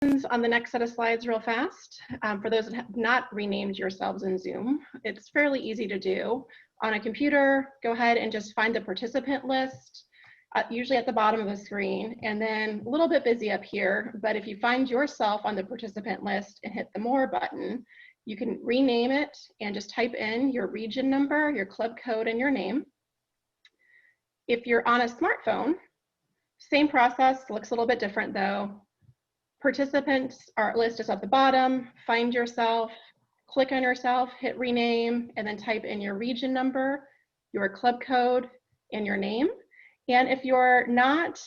on the next set of slides real fast. For those that have not renamed yourselves in Zoom, it's fairly easy to do. On a computer, go ahead and just find the participant list, usually at the bottom of the screen, and then a little bit busy up here, but if you find yourself on the participant list and hit the More button, you can rename it and just type in your region number, your club code, and your name. If you're on a smartphone, same process, looks a little bit different though. Participants list is at the bottom, find yourself, click on yourself, hit rename, and then type in your region number, your club code, and your name. And if you're not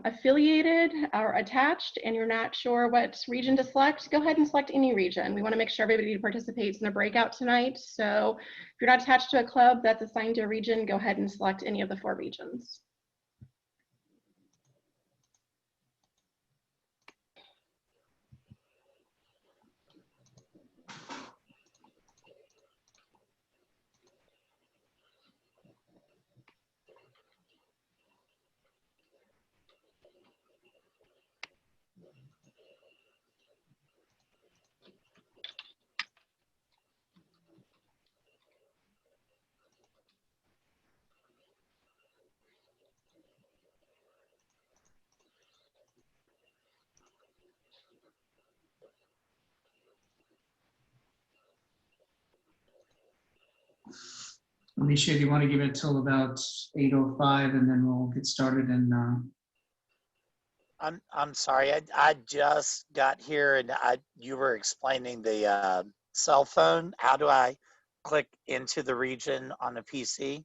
affiliated or attached and you're not sure what region to select, go ahead and select any region. We want to make sure everybody participates in the breakout tonight. So if you're not attached to a club that's assigned to a region, go ahead and select any of the 4 regions. Alicia, do you want to give it till about 8:05 and then we'll get started? And I'm sorry, I just got here and you were explaining the cell phone. How do I click into the region on a PC?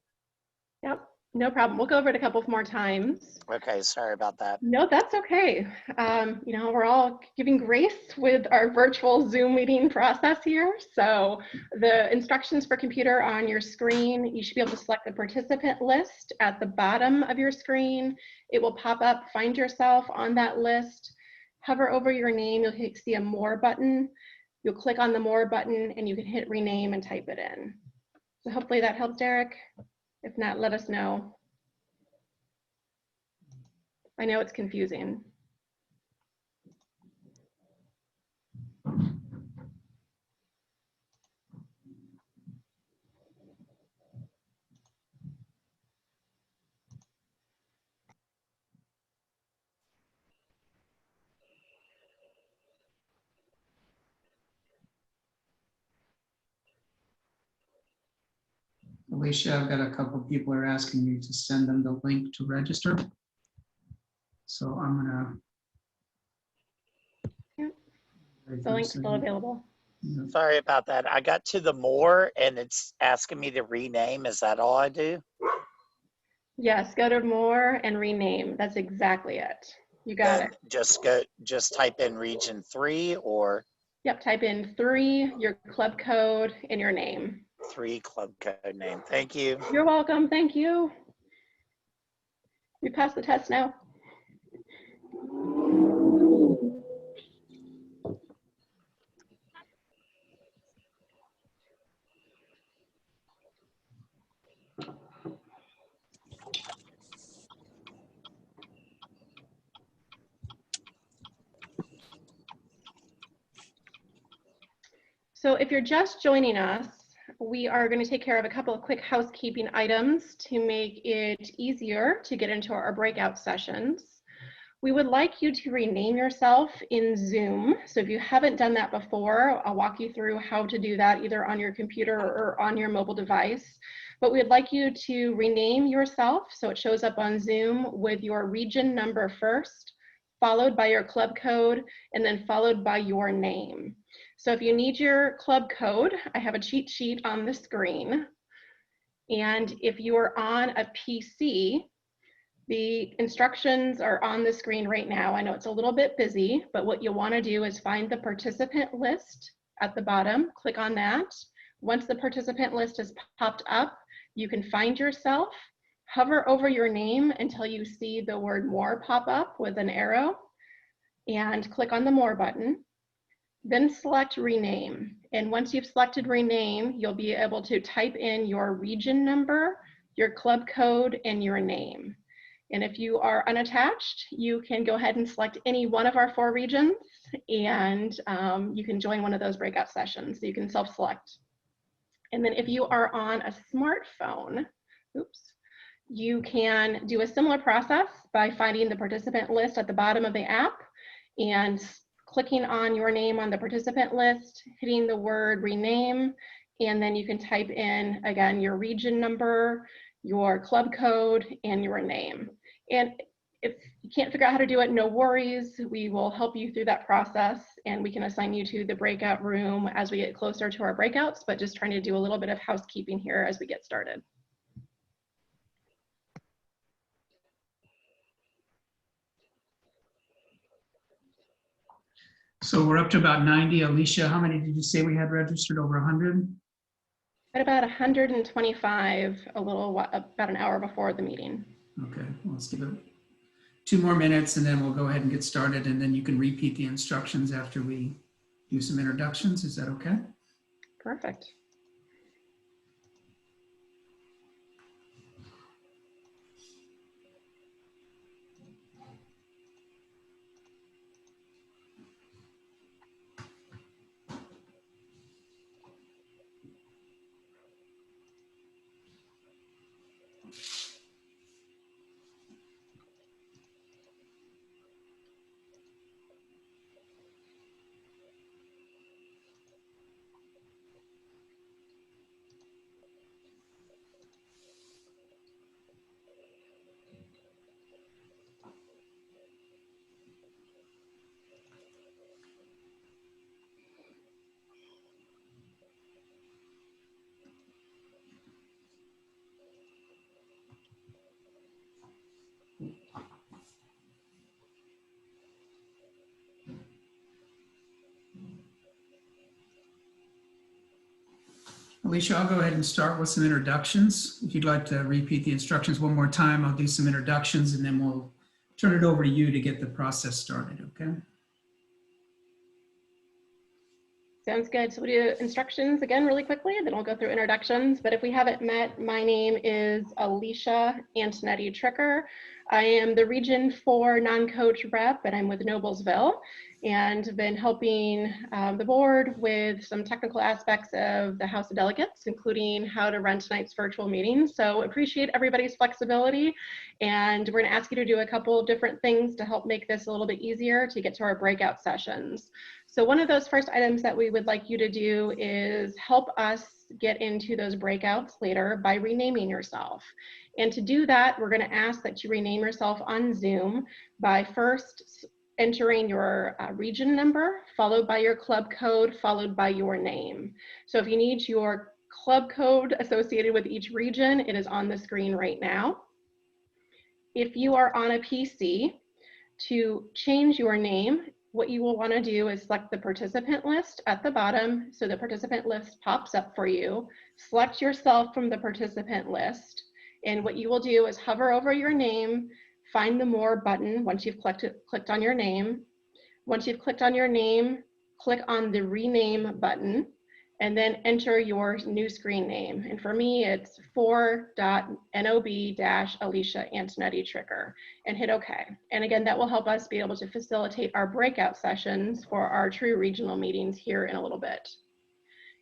Yep, no problem. We'll go over it a couple more times. Okay, sorry about that. No, that's okay. You know, we're all giving grace with our virtual Zoom meeting process here. So the instructions for computer on your screen, you should be able to select the participant list at the bottom of your screen. It will pop up, find yourself on that list, hover over your name, you'll see a More button. You'll click on the More button and you can hit rename and type it in. So hopefully that helps, Derek. If not, let us know. I know it's confusing. Alicia, I've got a couple of people are asking me to send them the link to register. So I'm gonna. Yep. The link's still available. Yep. Sorry about that. I got to the More and it's asking me to rename. Is that all I do? Yes, go to More and rename. That's exactly it. You got it. Just type in region 3 or? Yep, type in 3, your club code, and your name. 3 club code name. Thank you. You're welcome. Thank you. You passed the test now. So if you're just joining us, we are going to take care of a couple of quick housekeeping items to make it easier to get into our breakout sessions. We would like you to rename yourself in Zoom. So if you haven't done that before, I'll walk you through how to do that either on your computer or on your mobile device. But we'd like you to rename yourself so it shows up on Zoom with your region number first, followed by your club code, and then followed by your name. So if you need your club code, I have a cheat sheet on the screen. And if you are on a PC, the instructions are on the screen right now. I know it's a little bit busy, but what you'll want to do is find the participant list at the bottom, click on that. Once the participant list is popped up, you can find yourself, hover over your name until you see the word More pop up with an arrow, and click on the More button. Then select rename. And once you've selected rename, you'll be able to type in your region number, your club code, and your name. And if you are unattached, you can go ahead and select any one of our 4 regions, and you can join one of those breakout sessions. So you can self-select. And then if you are on a smartphone, oops, you can do a similar process by finding the participant list at the bottom of the app and clicking on your name on the participant list, hitting the word rename, and then you can type in, again, your region number, your club code, and your name. And if you can't figure out how to do it, no worries. We will help you through that process, and we can assign you to the breakout room as we get closer to our breakouts, but just trying to do a little bit of housekeeping here as we get started. So we're up to about 90. Alicia, how many did you say we had registered? Over 100? At about 125, about an hour before the meeting. Okay, well, let's give it 2 more minutes and then we'll go ahead and get started, and then you can repeat the instructions after we do some introductions. Is that okay? Perfect. Alicia, I'll go ahead and start with some introductions. If you'd like to repeat the instructions one more time, I'll do some introductions and then we'll turn it over to you to get the process started, okay? Sounds good. So we'll do instructions again really quickly, then we'll go through introductions. But if we haven't met, my name is Alicia Antonetti Tricker. I am the Region 4 non-coach rep, and I'm with Noblesville, and been helping the board with some technical aspects of the House of Delegates, including how to run tonight's virtual meeting. So appreciate everybody's flexibility, and we're going to ask you to do a couple of different things to help make this a little bit easier to get to our breakout sessions. So one of those first items that we would like you to do is help us get into those breakouts later by renaming yourself. And to do that, we're going to ask that you rename yourself on Zoom by first entering your region number, followed by your club code, followed by your name. So if you need your club code associated with each region, it is on the screen right now. If you are on a PC, to change your name, what you will want to do is select the participant list at the bottom, so the participant list pops up for you. Select yourself from the participant list, and what you will do is hover over your name, find the More button once you've clicked on your name. Once you've clicked on your name, click on the Rename button, and then enter your new screen name. And for me, it's 4.nob-Alicia Antonetti Tricker, and hit OK. And again, that will help us be able to facilitate our breakout sessions for our true regional meetings here in a little bit.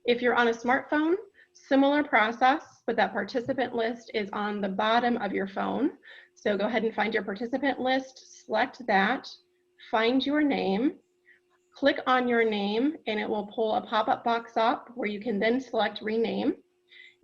If you're on a smartphone, similar process, but that participant list is on the bottom of your phone. So go ahead and find your participant list, select that, find your name, click on your name, and it will pull a pop-up box up where you can then select rename.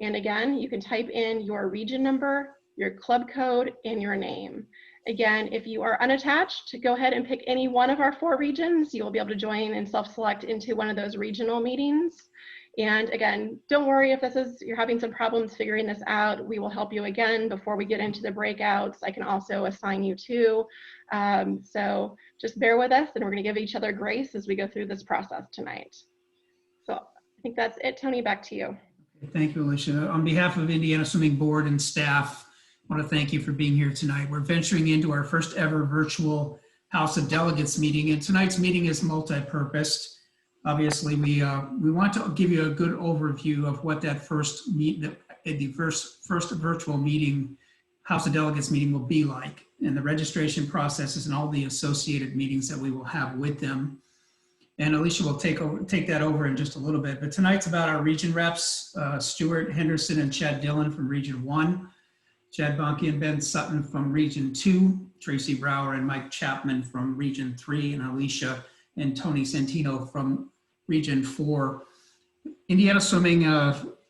And again, you can type in your region number, your club code, and your name. Again, if you are unattached, go ahead and pick any one of our 4 regions. You will be able to join and self-select into one of those regional meetings. And again, don't worry if you're having some problems figuring this out. We will help you again before we get into the breakouts. I can also assign you to. So just bear with us, and we're going to give each other grace as we go through this process tonight. So I think that's it. Tony, back to you. Thank you, Alicia. On behalf of Indiana Swimming Board and staff, I want to thank you for being here tonight. We're venturing into our first ever virtual House of Delegates meeting, and tonight's meeting is multi-purposed. Obviously, we want to give you a good overview of what that first virtual meeting, House of Delegates meeting will be like. and the registration processes and all the associated meetings that we will have with them. And Alicia will take that over in just a little bit. But tonight's about our region reps, Stuart Henderson and Chad Dillon from Region 1, Chad Bonke and Ben Sutton from Region 2, Tracy Brower and Mike Chapman from Region 3, and Alicia and Tony Santino from Region 4. Indiana Swimming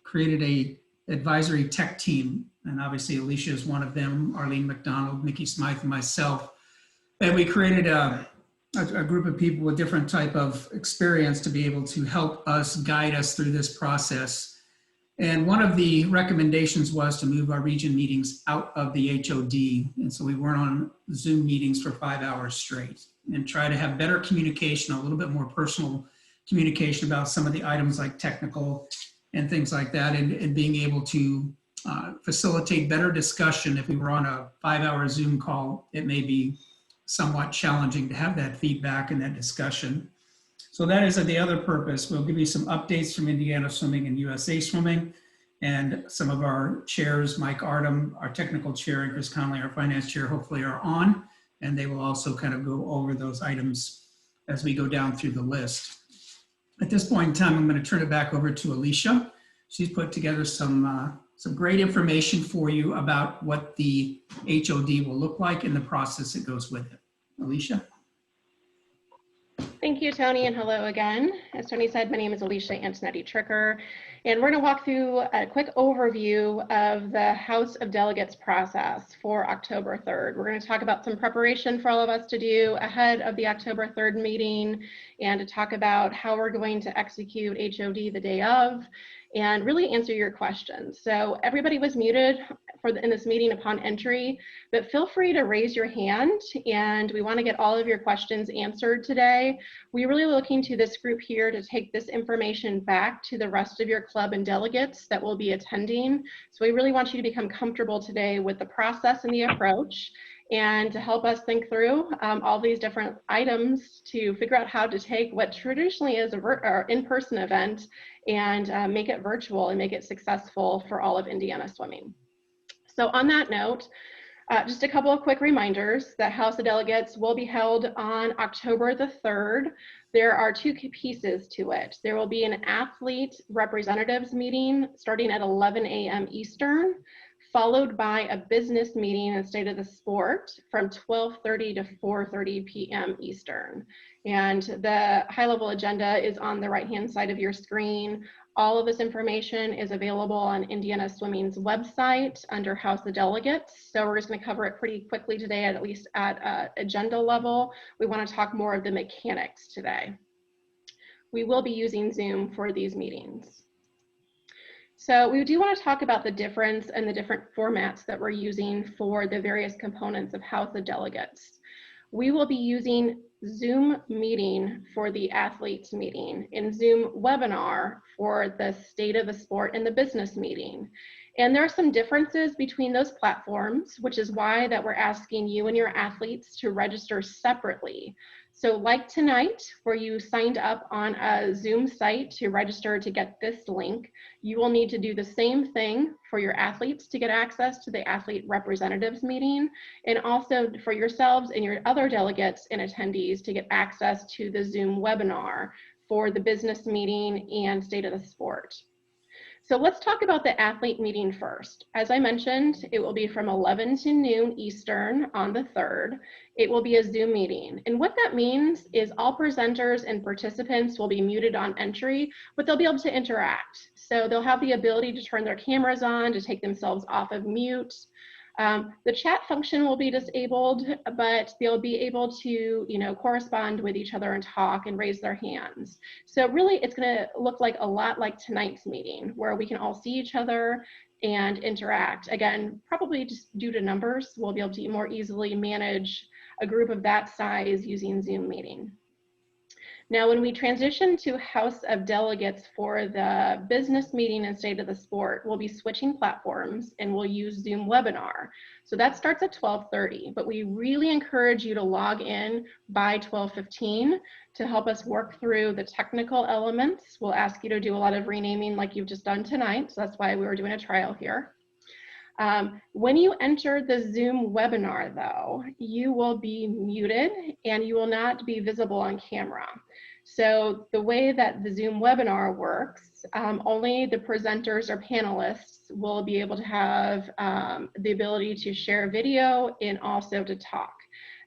created a advisory tech team, and obviously Alicia is one of them, Arlene McDonald, Mickey Smythe, and myself. And we created a group of people with different type of experience to be able to help us, guide us through this process. And one of the recommendations was to move our region meetings out of the HOD. And so we weren't on Zoom meetings for 5 hours straight, and try to have better communication, a little bit more personal communication about some of the items like technical and things like that, and being able to facilitate better discussion. If we were on a 5-hour Zoom call, it may be somewhat challenging to have that feedback and that discussion. So that is the other purpose. We'll give you some updates from Indiana Swimming and USA Swimming, and some of our chairs, Mike Artem, our technical chair, and Chris Conley, our finance chair, hopefully are on, and they will also kind of go over those items as we go down through the list. At this point in time, I'm going to turn it back over to Alicia. She's put together some great information for you about what the HOD will look like and the process that goes with it. Alicia? Thank you, Tony, and hello again. As Tony said, my name is Alicia Antonetti-Tricker, and we're going to walk through a quick overview of the House of Delegates process for October 3rd. We're going to talk about some preparation for all of us to do ahead of the October 3rd meeting, and to talk about how we're going to execute HOD the day of, and really answer your questions. So everybody was muted in this meeting upon entry, but feel free to raise your hand, and we want to get all of your questions answered today. We're really looking to this group here to take this information back to the rest of your club and delegates that will be attending. So we really want you to become comfortable today with the process and the approach, and to help us think through all these different items to figure out how to take what traditionally is an in-person event and make it virtual and make it successful for all of Indiana Swimming. So on that note, just a couple of quick reminders. The House of Delegates will be held on October the 3rd. There are two key pieces to it. There will be an athlete representatives meeting starting at 11 a.m. Eastern, followed by a business meeting in State of the Sport from 12:30 to 4:30 p.m. Eastern. And the high-level agenda is on the right-hand side of your screen. All of this information is available on Indiana Swimming's website under House of Delegates. So we're just going to cover it pretty quickly today, at least at agenda level. We want to talk more of the mechanics today. We will be using Zoom for these meetings. So we do want to talk about the difference and the different formats that we're using for the various components of House of Delegates. We will be using Zoom meeting for the athletes meeting, and Zoom webinar for the State of the Sport and the business meeting. And there are some differences between those platforms, which is why that we're asking you and your athletes to register separately. So like tonight, where you signed up on a Zoom site to register to get this link, you will need to do the same thing for your athletes to get access to the athlete representatives meeting, and also for yourselves and your other delegates and attendees to get access to the Zoom webinar for the business meeting and State of the Sport. So let's talk about the athlete meeting first. As I mentioned, it will be from 11 to noon Eastern on the 3rd. It will be a Zoom meeting. And what that means is all presenters and participants will be muted on entry, but they'll be able to interact. So they'll have the ability to turn their cameras on, to take themselves off of mute. The chat function will be disabled, but they'll be able to, correspond with each other and talk and raise their hands. So really, it's going to look like a lot like tonight's meeting, where we can all see each other and interact. Again, probably just due to numbers, we'll be able to more easily manage a group of that size using Zoom meeting. Now, when we transition to House of Delegates for the business meeting and State of the Sport, we'll be switching platforms and we'll use Zoom webinar. So that starts at 12:30, but we really encourage you to log in by 12:15 to help us work through the technical elements. We'll ask you to do a lot of renaming like you've just done tonight. So that's why we were doing a trial here. When you enter the Zoom webinar, though, you will be muted and you will not be visible on camera. So the way that the Zoom webinar works, only the presenters or panelists will be able to have the ability to share video and also to talk.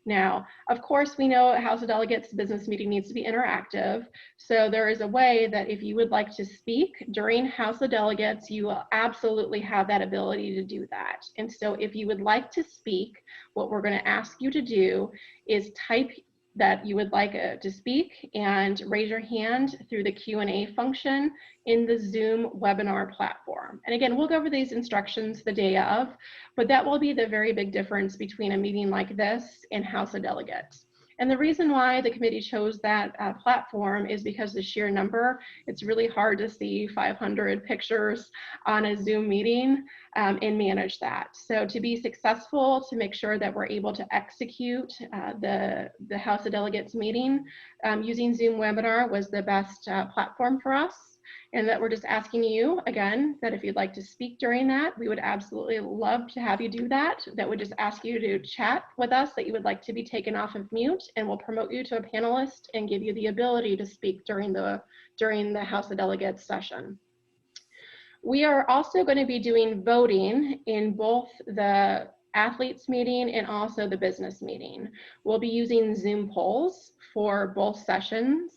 Now, of course, we know at House of Delegates business meeting needs to be interactive. So there is a way that if you would like to speak during House of Delegates, you will absolutely have that ability to do that. And so if you would like to speak, what we're going to ask you to do is type that you would like to speak and raise your hand through the Q&A function in the Zoom webinar platform. And again, we'll go over these instructions the day of, but that will be the very big difference between a meeting like this and House of Delegates. And the reason why the committee chose that platform is because the sheer number. It's really hard to see 500 pictures on a Zoom meeting and manage that. So to be successful, to make sure that we're able to execute the House of Delegates meeting, using Zoom webinar was the best platform for us. And that we're just asking you, again, that if you'd like to speak during that, we would absolutely love to have you do that. That would just ask you to chat with us that you would like to be taken off of mute, and we'll promote you to a panelist and give you the ability to speak during the House of Delegates session. We are also going to be doing voting in both the athletes meeting and also the business meeting. We'll be using Zoom polls for both sessions.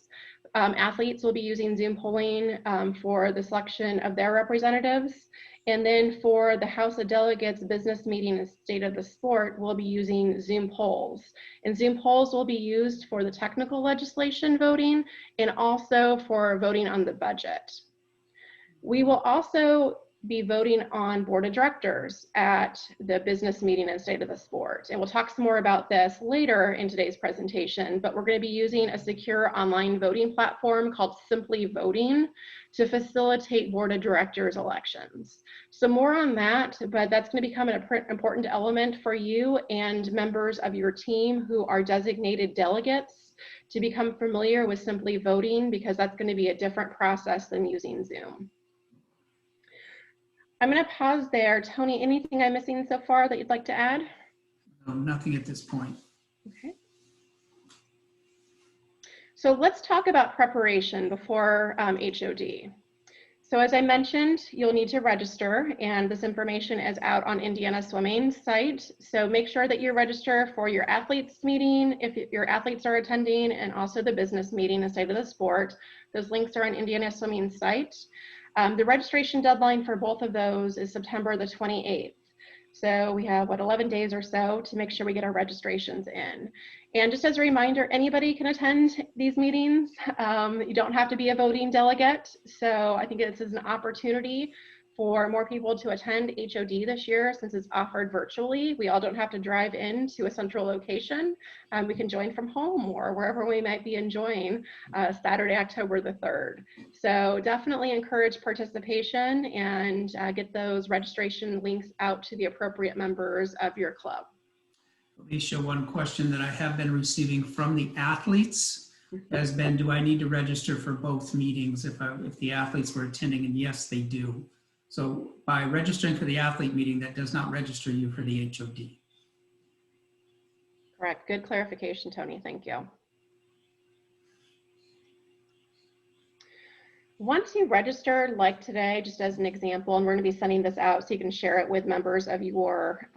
Athletes will be using Zoom polling for the selection of their representatives. And then for the House of Delegates business meeting and state of the sport, we'll be using Zoom polls. And Zoom polls will be used for the technical legislation voting and also for voting on the budget. We will also be voting on board of directors at the business meeting and state of the sport. And we'll talk some more about this later in today's presentation, but we're going to be using a secure online voting platform called Simply Voting to facilitate board of directors elections. So more on that, but that's going to become an important element for you and members of your team who are designated delegates to become familiar with Simply Voting, because that's going to be a different process than using Zoom. I'm going to pause there. Tony, anything I'm missing so far that you'd like to add? No, nothing at this point. Okay. So let's talk about preparation before HOD. So as I mentioned, you'll need to register, and this information is out on Indiana Swimming's site. So make sure that you register for your athletes meeting if your athletes are attending, and also the business meeting and state of the sport. Those links are on Indiana Swimming's site. The registration deadline for both of those is September the 28th. So we have, 11 days or so to make sure we get our registrations in. And just as a reminder, anybody can attend these meetings. You don't have to be a voting delegate. So I think this is an opportunity for more people to attend HOD this year, since it's offered virtually. We all don't have to drive into a central location. We can join from home or wherever we might be enjoying Saturday, October the 3rd. So definitely encourage participation and get those registration links out to the appropriate members of your club. Alicia, one question that I have been receiving from the athletes has been, do I need to register for both meetings if the athletes were attending? And yes, they do. So by registering for the athlete meeting, that does not register you for the HOD. Correct. Good clarification, Tony. Thank you. Once you register, like today, just as an example, and we're going to be sending this out so you can share it with members of your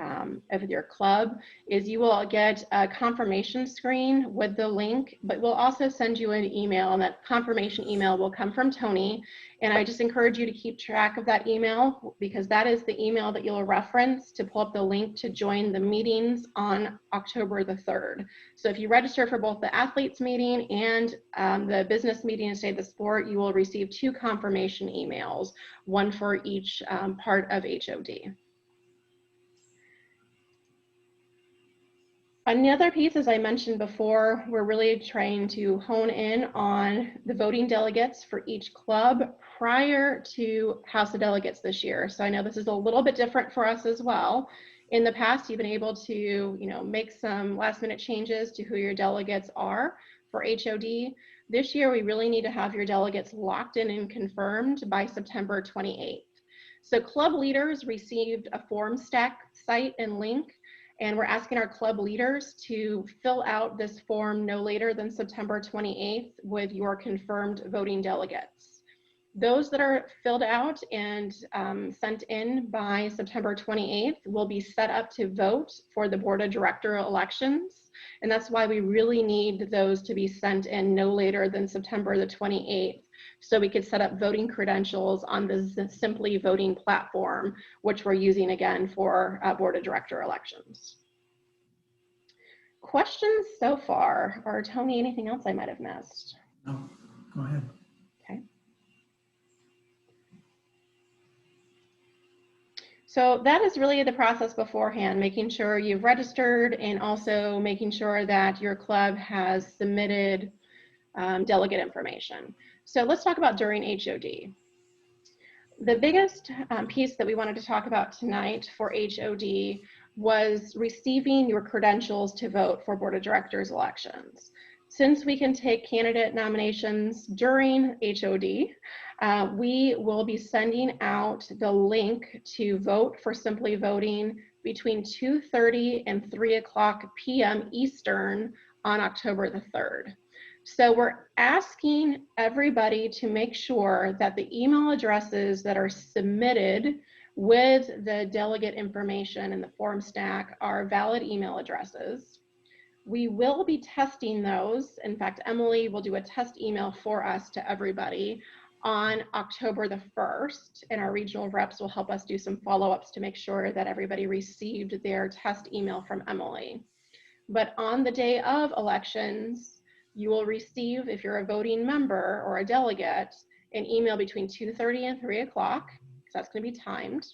club, is you will get a confirmation screen with the link, but we'll also send you an email, and that confirmation email will come from Tony. And I just encourage you to keep track of that email, because that is the email that you'll reference to pull up the link to join the meetings on October the 3rd. So if you register for both the athletes meeting and the business meeting and state of the sport, you will receive 2 confirmation emails, one for each part of HOD. Another piece, as I mentioned before, we're really trying to hone in on the voting delegates for each club prior to House of Delegates this year. So I know this is a little bit different for us as well. In the past, you've been able to, make some last-minute changes to who your delegates are for HOD. This year, we really need to have your delegates locked in and confirmed by September 28th. So club leaders received a form stack site and link, and we're asking our club leaders to fill out this form no later than September 28th with your confirmed voting delegates. Those that are filled out and sent in by September 28th will be set up to vote for the Board of Director elections. And that's why we really need those to be sent in no later than September the 28th, so we could set up voting credentials on the Simply Voting platform, which we're using again for Board of Director elections. Questions so far? Or Tony, anything else I might have missed? No, go ahead. Okay. So that is really the process beforehand, making sure you've registered and also making sure that your club has submitted delegate information. So let's talk about during HOD. The biggest piece that we wanted to talk about tonight for HOD was receiving your credentials to vote for Board of Directors elections. Since we can take candidate nominations during HOD, we will be sending out the link to vote for Simply Voting between 2:30 and 3:00 p.m. Eastern on October the 3rd. So we're asking everybody to make sure that the email addresses that are submitted with the delegate information in the form stack are valid email addresses. We will be testing those. In fact, Emily will do a test email for us to everybody on October the 1st, and our regional reps will help us do some follow-ups to make sure that everybody received their test email from Emily. But on the day of elections, you will receive, if you're a voting member or a delegate, an email between 2:30 and 3:00, because that's going to be timed,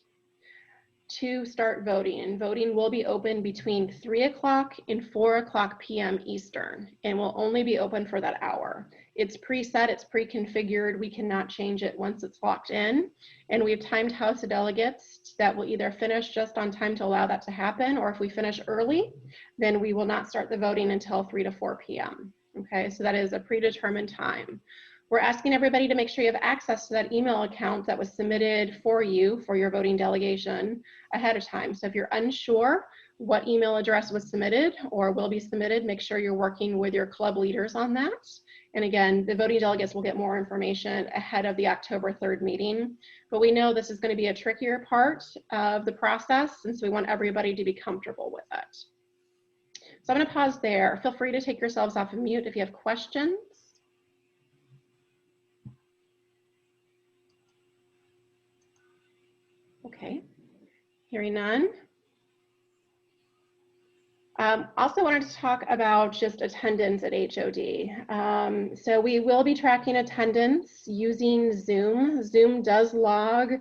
to start voting. And voting will be open between 3:00 and 4:00 p.m. Eastern, and will only be open for that hour. It's preset, it's pre-configured. We cannot change it once it's locked in. And we have timed House of Delegates that will either finish just on time to allow that to happen, or if we finish early, then we will not start the voting until 3 to 4 p.m. Okay, so that is a predetermined time. We're asking everybody to make sure you have access to that email account that was submitted for you for your voting delegation ahead of time. So if you're unsure what email address was submitted or will be submitted, make sure you're working with your club leaders on that. And again, the voting delegates will get more information ahead of the October 3rd meeting. But we know this is going to be a trickier part of the process, and so we want everybody to be comfortable with it. So I'm going to pause there. Feel free to take yourselves off of mute if you have questions. Okay, hearing none. Also wanted to talk about just attendance at HOD. So we will be tracking attendance using Zoom. Zoom does log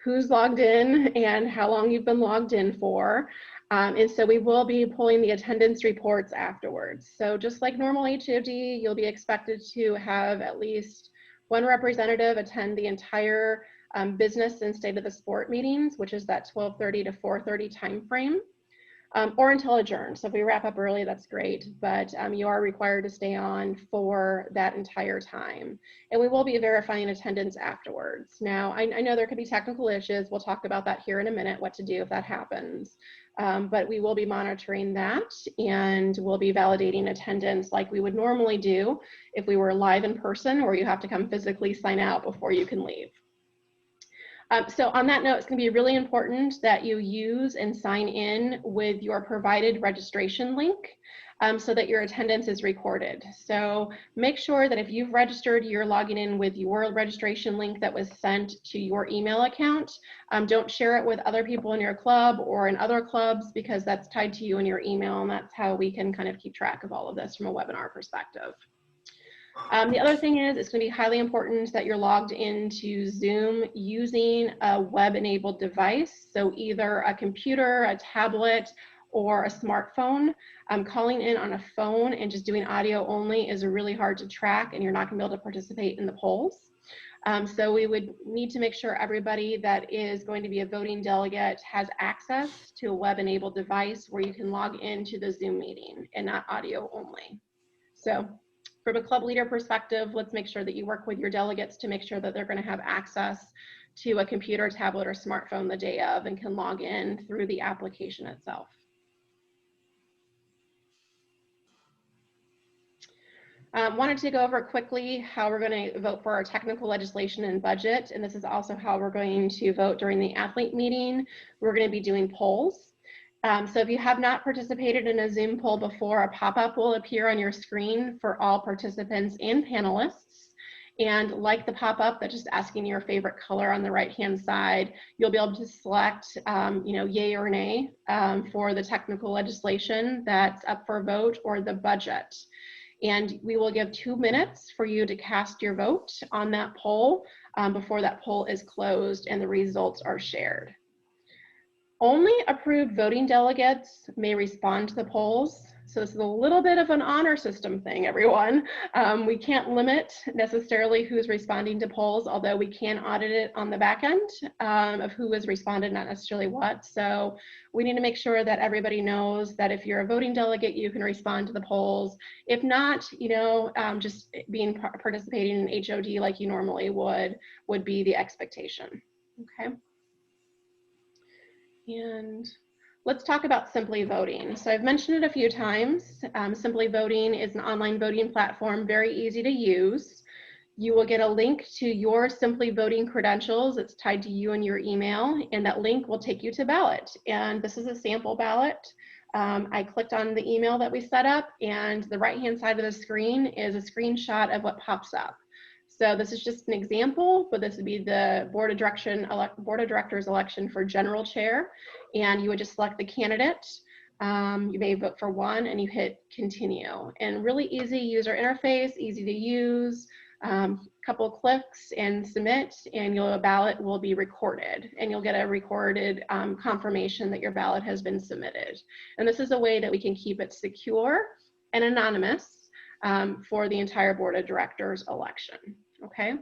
who's logged in and how long you've been logged in for. And so we will be pulling the attendance reports afterwards. So just like normal HOD, you'll be expected to have at least one representative attend the entire business and state of the sport meetings, which is that 12:30 to 4:30 timeframe, or until adjourned. So if we wrap up early, that's great, but you are required to stay on for that entire time. And we will be verifying attendance afterwards. Now, I know there could be technical issues. We'll talk about that here in a minute, what to do if that happens. But we will be monitoring that, and we'll be validating attendance like we would normally do if we were live in person, or you have to come physically sign out before you can leave. So on that note, it's going to be really important that you use and sign in with your provided registration link so that your attendance is recorded. So make sure that if you've registered, you're logging in with your registration link that was sent to your email account. Don't share it with other people in your club or in other clubs, because that's tied to you in your email, and that's how we can kind of keep track of all of this from a webinar perspective. The other thing is, it's going to be highly important that you're logged into Zoom using a web-enabled device. So either a computer, a tablet, or a smartphone. Calling in on a phone and just doing audio only is really hard to track, and you're not going to be able to participate in the polls. So we would need to make sure everybody that is going to be a voting delegate has access to a web-enabled device where you can log into the Zoom meeting and not audio only. So From a club leader perspective, let's make sure that you work with your delegates to make sure that they're going to have access to a computer, tablet, or smartphone the day of and can log in through the application itself. Wanted to go over quickly how we're going to vote for our technical legislation and budget, and this is also how we're going to vote during the athlete meeting. We're going to be doing polls. So if you have not participated in a Zoom poll before, a pop-up will appear on your screen for all participants and panelists. And like the pop-up that's just asking your favorite color on the right-hand side, you'll be able to select, yay or nay for the technical legislation that's up for vote or the budget. And we will give 2 minutes for you to cast your vote on that poll before that poll is closed and the results are shared. Only approved voting delegates may respond to the polls. So this is a little bit of an honor system thing, everyone. We can't limit necessarily who's responding to polls, although we can audit it on the back end of who has responded, not necessarily what. So we need to make sure that everybody knows that if you're a voting delegate, you can respond to the polls. If not, just participating in HOD like you normally would be the expectation. Okay. And let's talk about Simply Voting. So I've mentioned it a few times. Simply Voting is an online voting platform, very easy to use. You will get a link to your Simply Voting credentials. It's tied to you and your email, and that link will take you to ballot. And this is a sample ballot. I clicked on the email that we set up, and the right-hand side of the screen is a screenshot of what pops up. So this is just an example, but this would be the board of directors election for general chair, and you would just select the candidate. You may vote for one, and you hit continue. And really easy user interface, easy to use. Couple clicks and submit, and your ballot will be recorded, and you'll get a recorded confirmation that your ballot has been submitted. And this is a way that we can keep it secure and anonymous for the entire board of directors election. Okay.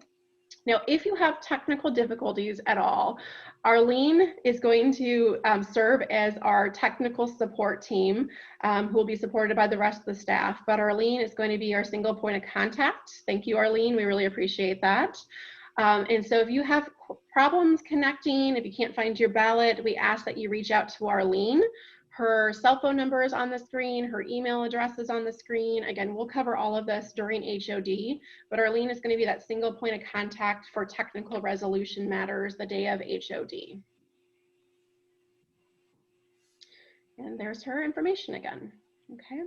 Now, if you have technical difficulties at all, Arlene is going to serve as our technical support team, who will be supported by the rest of the staff. But Arlene is going to be our single point of contact. Thank you, Arlene. We really appreciate that. And so if you have problems connecting, if you can't find your ballot, we ask that you reach out to Arlene. Her cell phone number is on the screen, her email address is on the screen. Again, we'll cover all of this during HOD, but Arlene is going to be that single point of contact for technical resolution matters the day of HOD. And there's her information again, okay?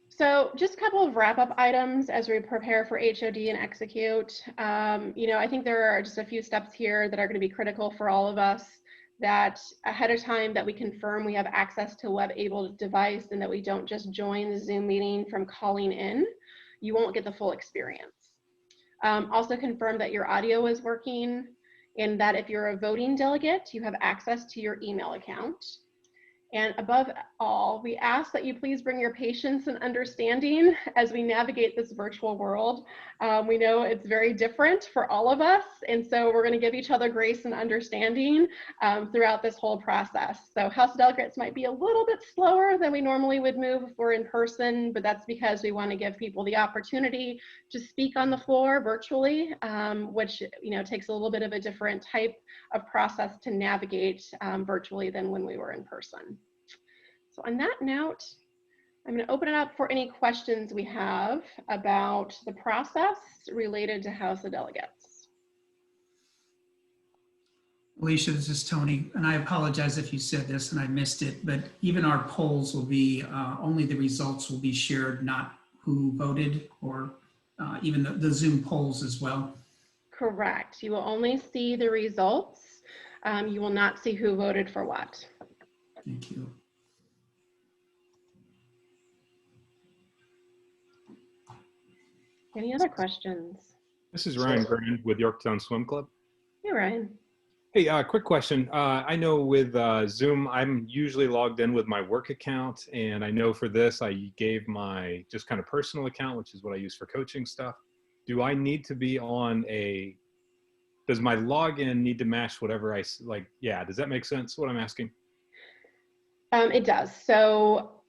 So just a couple of wrap-up items as we prepare for HOD and execute. I think there are just a few steps here that are going to be critical for all of us, that ahead of time that we confirm we have access to a web-enabled device and that we don't just join the Zoom meeting from calling in. You won't get the full experience. Also confirm that your audio is working, and that if you're a voting delegate, you have access to your email account. And above all, we ask that you please bring your patience and understanding as we navigate this virtual world. We know it's very different for all of us, and so we're going to give each other grace and understanding throughout this whole process. So House of Delegates might be a little bit slower than we normally would move if we're in person, but that's because we want to give people the opportunity to speak on the floor virtually, which takes a little bit of a different type of process to navigate virtually than when we were in person. So on that note, I'm going to open it up for any questions we have about the process related to House of Delegates. Alicia, this is Tony, and I apologize if you said this and I missed it, but even our polls will be, only the results will be shared, not who voted, or even the Zoom polls as well. Correct. You will only see the results. You will not see who voted for what. Thank you. Any other questions? This is Ryan Grand with Yorktown Swim Club. Hey, Ryan. Hey, quick question. I know with Zoom, I'm usually logged in with my work account, and I know for this, I gave my just kind of personal account, which is what I use for coaching stuff. Do I need to be on does my login need to match whatever yeah, does that make sense, what I'm asking? It does. So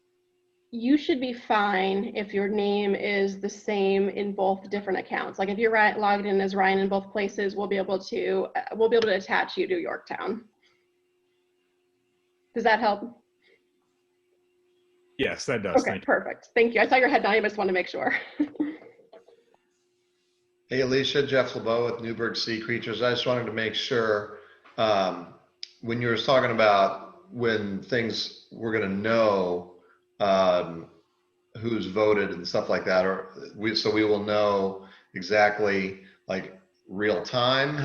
you should be fine if your name is the same in both different accounts. Like if you're logged in as Ryan in both places, we'll be able to attach you to Yorktown. Does that help? Yes, that does. Okay, Thank you. perfect. Thank you. I saw your head down. I just want to make sure. Hey, Alicia, Jeff LeBeau with Newburgh Sea Creatures. I just wanted to make sure, when you were talking about when things we're going to know who's voted and stuff like that, so we will know exactly like real time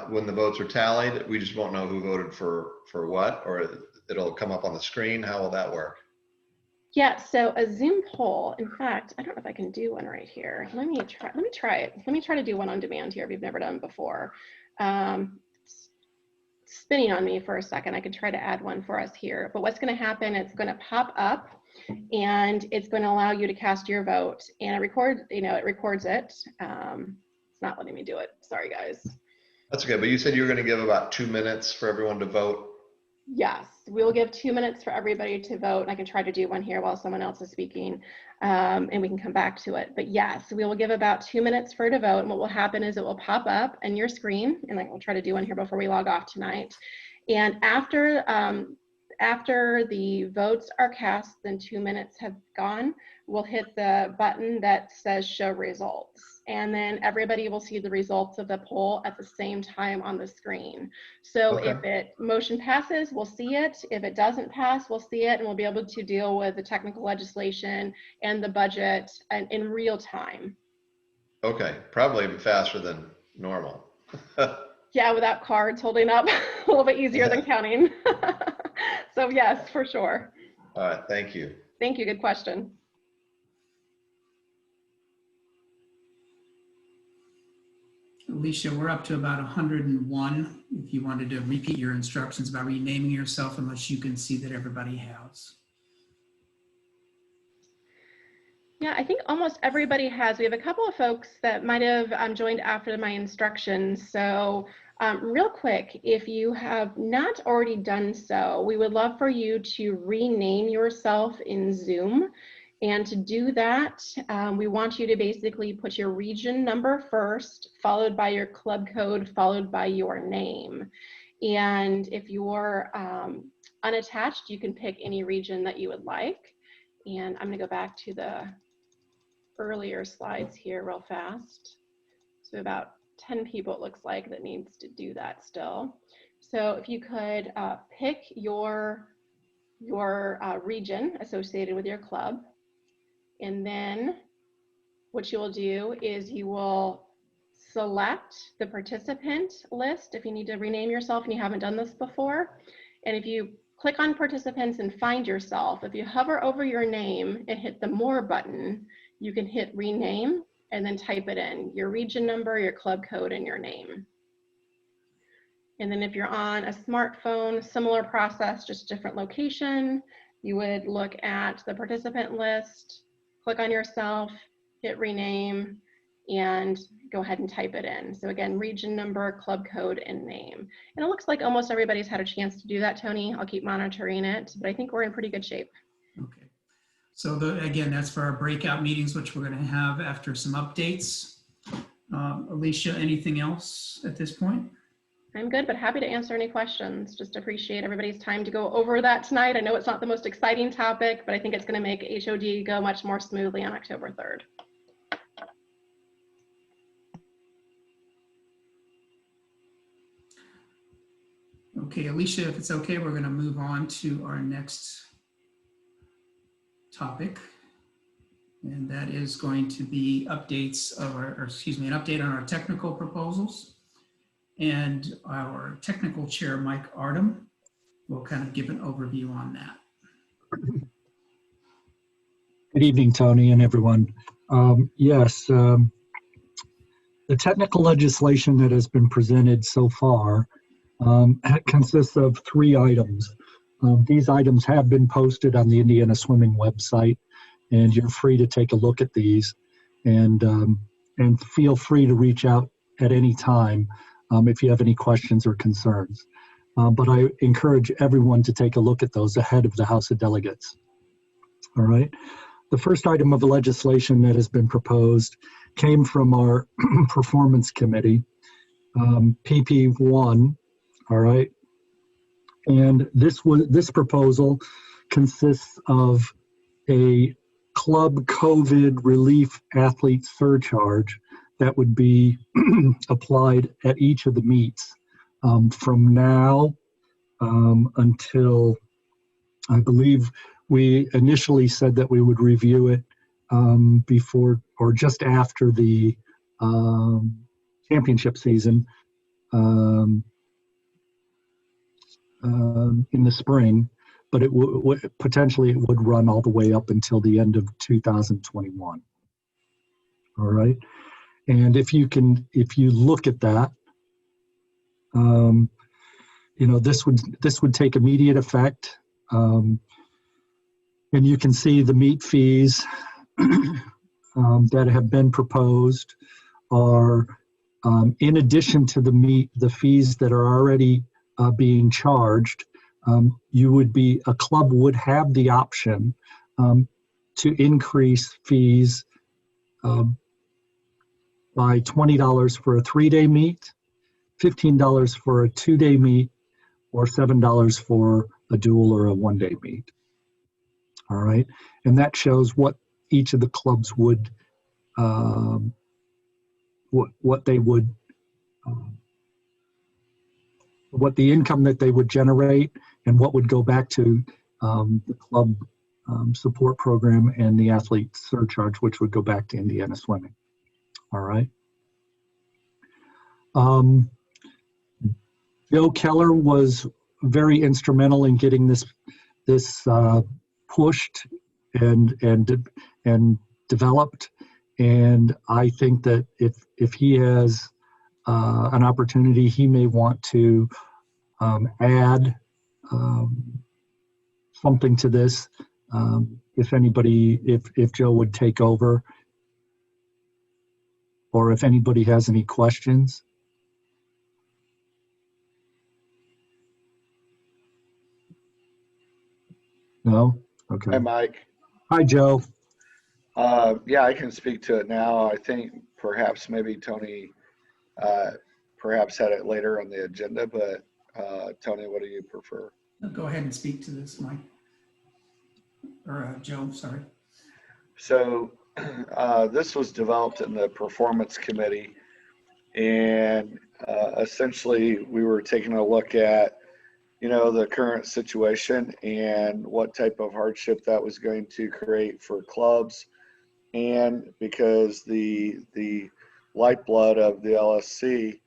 when the votes are tallied. We just won't know who voted for what, or it'll come up on the screen. How will that work? Yeah, so a Zoom poll, in fact, I don't know if I can do one right here. Let me try it. Let me try to do one on demand here if you've never done before. It's spinning on me for a second. I could try to add one for us here. But what's going to happen, it's going to pop up and it's going to allow you to cast your vote, and it records it. It's not letting me do it. Sorry, guys. That's okay, but you said you were going to give about 2 minutes for everyone to vote. Yes, we'll give 2 minutes for everybody to vote, and I can try to do one here while someone else is speaking, and we can come back to it. But yes, we will give about 2 minutes for it to vote, and what will happen is it will pop up on your screen, and we'll try to do one here before we log off tonight. And after the votes are cast, then 2 minutes have gone, we'll hit the button that says show results. And then everybody will see the results of the poll at the same time on the screen. So Okay. if motion passes, we'll see it. If it doesn't pass, we'll see it, and we'll be able to deal with the technical legislation and the budget in real time. Okay, probably even faster than normal. Yeah, without cards holding up, a little bit easier than counting. So yes, for sure. All right, thank you. Thank you, good question. Alicia, we're up to about 101. If you wanted to repeat your instructions about renaming yourself, unless you can see that everybody has. Yeah, I think almost everybody has. We have a couple of folks that might have joined after my instructions. So real quick, if you have not already done so, we would love for you to rename yourself in Zoom. And to do that, we want you to basically put your region number first, followed by your club code, followed by your name. And if you're unattached, you can pick any region that you would like. And I'm going to go back to the earlier slides here real fast. So about 10 people it looks like that needs to do that still. So if you could pick your region associated with your club, and then what you will do is you will select the participant list if you need to rename yourself and you haven't done this before. And if you click on participants and find yourself, if you hover over your name and hit the more button, you can hit rename and then type it in, your region number, your club code, and your name. And then if you're on a smartphone, similar process, just different location, you would look at the participant list, click on yourself, hit rename, and go ahead and type it in. So again, region number, club code, and name. And it looks like almost everybody's had a chance to do that, Tony. I'll keep monitoring it, but I think we're in pretty good shape. Okay. So again, that's for our breakout meetings, which we're going to have after some updates. Alicia, anything else at this point? I'm good, but happy to answer any questions. Just appreciate everybody's time to go over that tonight. I know it's not the most exciting topic, but I think it's going to make HOD go much more smoothly on October 3rd. Okay, Alicia, if it's okay, we're going to move on to our next topic. And that is going to be updates of an update on our technical proposals. And our technical chair, Mike Ardham, will kind of give an overview on that. Good evening, Tony and everyone. Yes, the technical legislation that has been presented so far consists of 3 items. These items have been posted on the Indiana Swimming website, and you're free to take a look at these, and feel free to reach out at any time if you have any questions or concerns. But I encourage everyone to take a look at those ahead of the House of Delegates. All right. The first item of legislation that has been proposed came from our performance committee, PP1. All right. And this proposal consists of a club COVID relief athlete surcharge that would be applied at each of the meets from now until, I believe we initially said that we would review it before or just after the championship season in the spring, but it would potentially it would run all the way up until the end of 2021. All right. And if you look at that, this would take immediate effect. And you can see the meet fees that have been proposed are in addition to the fees that are already being charged. A club would have the option to increase fees by $20 for a 3-day meet, $15 for a 2-day meet, or $7 for a dual or a 1-day meet. All right, and that shows what each of the clubs would, what they would, what the income that they would generate, and what would go back to the club support program and the athlete surcharge, which would go back to Indiana Swimming. All right. Joe Keller was very instrumental in getting this pushed and developed, and I think that if he has an opportunity, he may want to add something to this. If Joe would take over, or if anybody has any questions. No? Okay. Hi, Mike. Hi, Joe. Yeah, I can speak to it now. I think perhaps maybe Tony perhaps had it later on the agenda, but Tony, what do you prefer? Go ahead and speak to this, Mike. Or Joe, sorry. So this was developed in the performance committee, and essentially we were taking a look at the current situation and what type of hardship that was going to create for clubs, and because the lifeblood of the LSC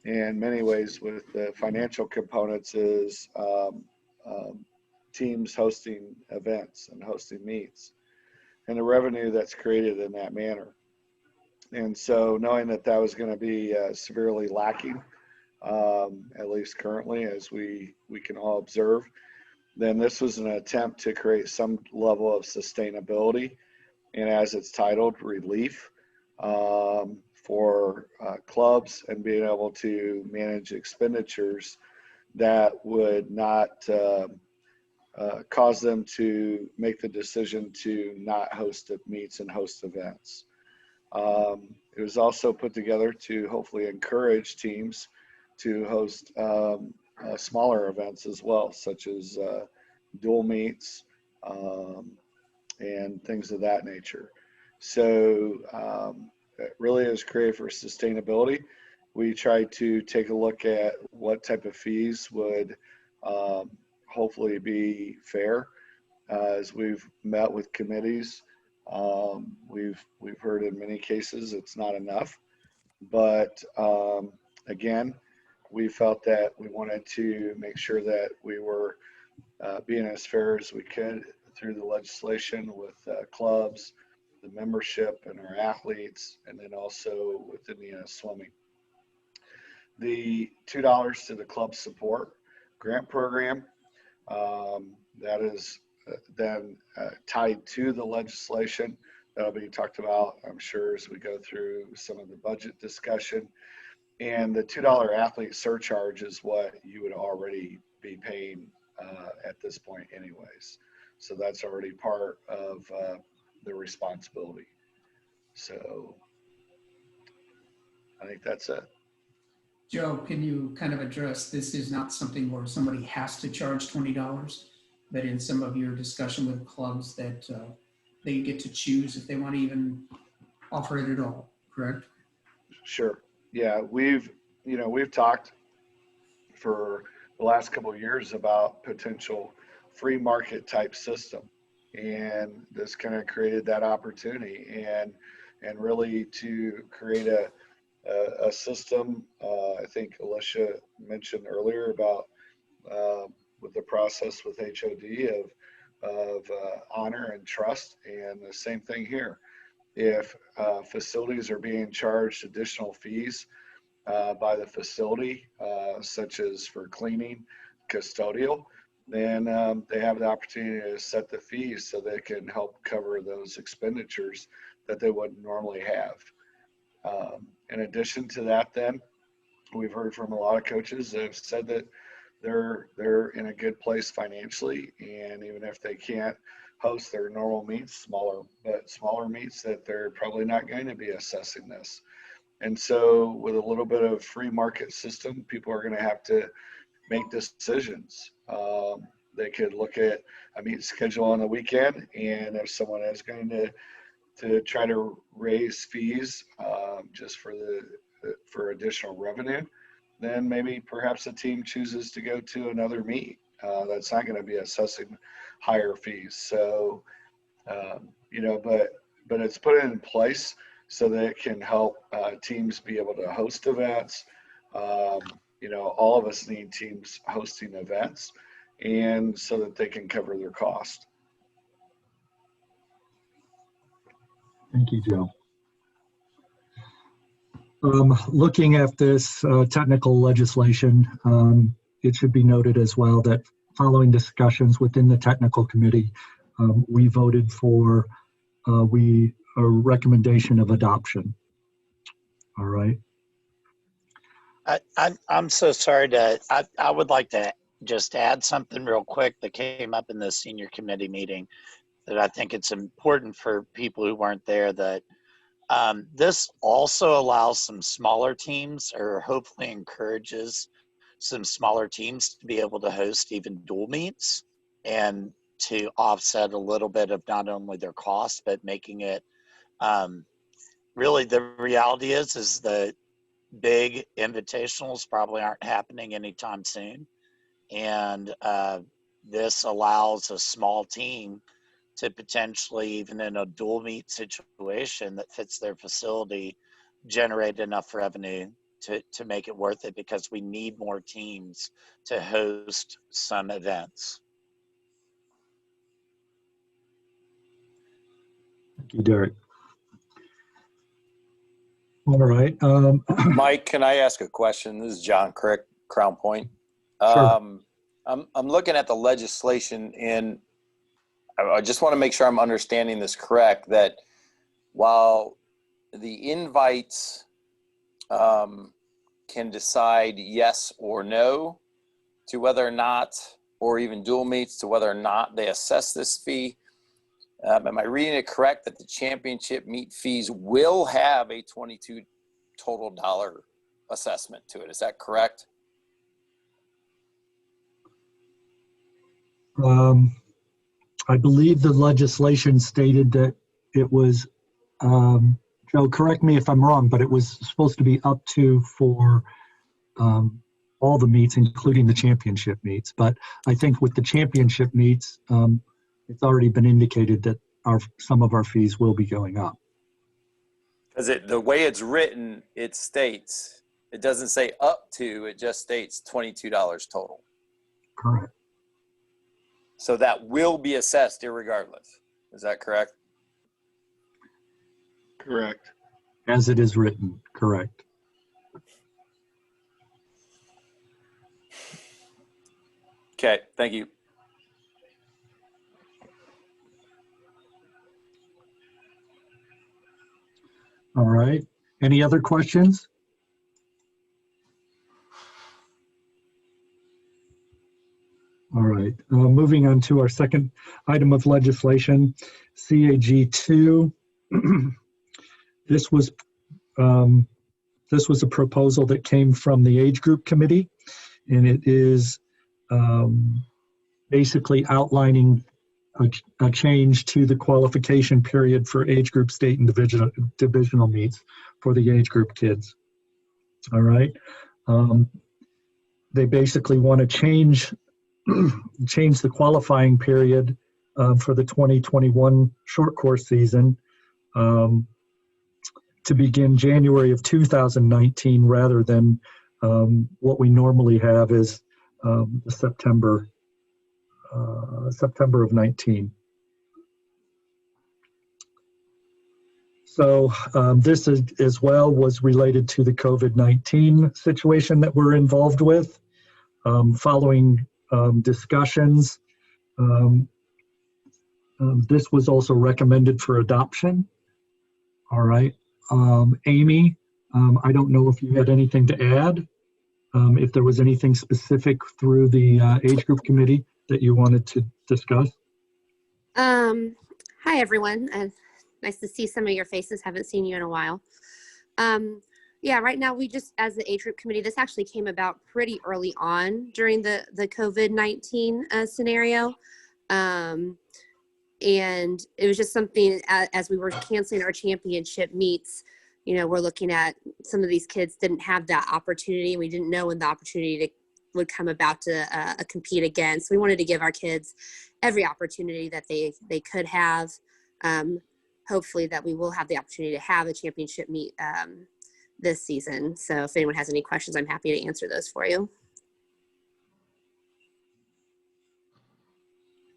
in many ways with the financial components is teams hosting events and hosting meets and the revenue that's created in that manner. And so knowing that that was going to be severely lacking, at least currently, as we can all observe, then this was an attempt to create some level of sustainability, and as it's titled, relief for clubs, and being able to manage expenditures that would not cause them to make the decision to not host meets and host events. It was also put together to hopefully encourage teams to host smaller events as well, such as dual meets and things of that nature. So it really is created for sustainability. We tried to take a look at what type of fees would hopefully be fair. As we've met with committees, we've heard in many cases it's not enough, but again, we felt that we wanted to make sure that we were being as fair as we could through the legislation with clubs, the membership, and our athletes, and then also with Indiana Swimming. The $2 to the club support grant program, that is then tied to the legislation. That'll be talked about, I'm sure, as we go through some of the budget discussion. And the $2 athlete surcharge is what you would already be paying at this point anyways. So that's already part of the responsibility. So I think that's it. Joe, can you kind of address, this is not something where somebody has to charge $20, but in some of your discussion with clubs that they get to choose if they want to even offer it at all, correct? Sure. Yeah, we've talked for the last couple of years about potential free market type system, and this kind of created that opportunity and really to create a system. I think Alicia mentioned earlier about with the process with HOD of honor and trust, and the same thing here. If facilities are being charged additional fees by the facility, such as for cleaning, custodial, then they have the opportunity to set the fees so they can help cover those expenditures that they wouldn't normally have. In addition to that, then we've heard from a lot of coaches that have said that they're in a good place financially, and even if they can't host their normal meets, smaller meets, that they're probably not going to be assessing this. And so with a little bit of free market system, people are going to have to make decisions. They could look at a meet schedule on the weekend, and if someone is going to try to raise fees just for additional revenue, then maybe perhaps a team chooses to go to another meet that's not going to be assessing higher fees. So, but it's put in place so that it can help teams be able to host events. All of us need teams hosting events, and so that they can cover their cost. Thank you, Joe. Looking at this technical legislation, it should be noted as well that following discussions within the technical committee, we voted for a recommendation of adoption. All right. I'm so sorry I would like to just add something real quick that came up in the senior committee meeting that I think it's important for people who weren't there, that this also allows some smaller teams, or hopefully encourages some smaller teams to be able to host even dual meets, and to offset a little bit of not only their cost, but making it really, the reality is the big invitationals probably aren't happening anytime soon. And this allows a small team to potentially, even in a dual meet situation that fits their facility, generate enough revenue to make it worth it, because we need more teams to host some events. Thank you, Derek. All right. Mike, can I ask a question? This is John Crick, Crown Point. Sure. I'm looking at the legislation, and I just want to make sure I'm understanding this correct, that while the invites can decide yes or no to whether or not, or even dual meets, to whether or not they assess this fee, am I reading it correct that the championship meet fees will have a $22 total dollar assessment to it? Is that correct? I believe the legislation stated that it was, Joe, correct me if I'm wrong, but it was supposed to be up to for all the meets, including the championship meets. But I think with the championship meets, it's already been indicated that some of our fees will be going up. Because the way it's written, it states, it doesn't say up to, it just states $22 total. Correct. So that will be assessed irregardless. Is that correct? Correct. As it is written, correct. Okay, thank you. All right. Any other questions? All right. Moving on to our second item of legislation, CAG 2. This was a proposal that came from the age group committee, and it is basically outlining a change to the qualification period for age group state and divisional meets for the age group kids. All right. They basically want to change the qualifying period for the 2021 short course season to begin January of 2019 rather than what we normally have is September of 19. So this is, as well was related to the COVID-19 situation that we're involved with. Following discussions, this was also recommended for adoption. All right. Amy, I don't know if you had anything to add, if there was anything specific through the age group committee that you wanted to discuss. Hi, everyone. Nice to see some of your faces. Haven't seen you in a while. Yeah, right now we just, as the age group committee, this actually came about pretty early on during the COVID-19 scenario. And it was just something as we were canceling our championship meets, you know, we're looking at some of these kids didn't have that opportunity. We didn't know when the opportunity would come about to compete again. So we wanted to give our kids every opportunity that they could have. Hopefully that we will have the opportunity to have a championship meet this season. So if anyone has any questions, I'm happy to answer those for you.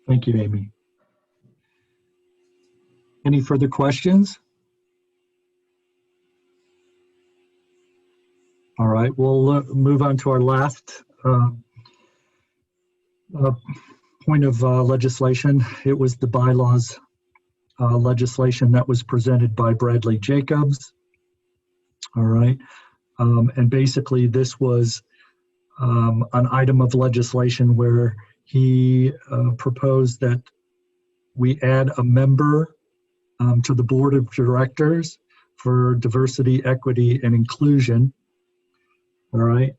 Thank you, Amy. Any further questions? All right, we'll move on to our last point of legislation. It was the bylaws legislation that was presented by Bradley Jacobs. All right, and basically this was an item of legislation where he proposed that we add a member to the board of directors for diversity, equity, and inclusion. All right.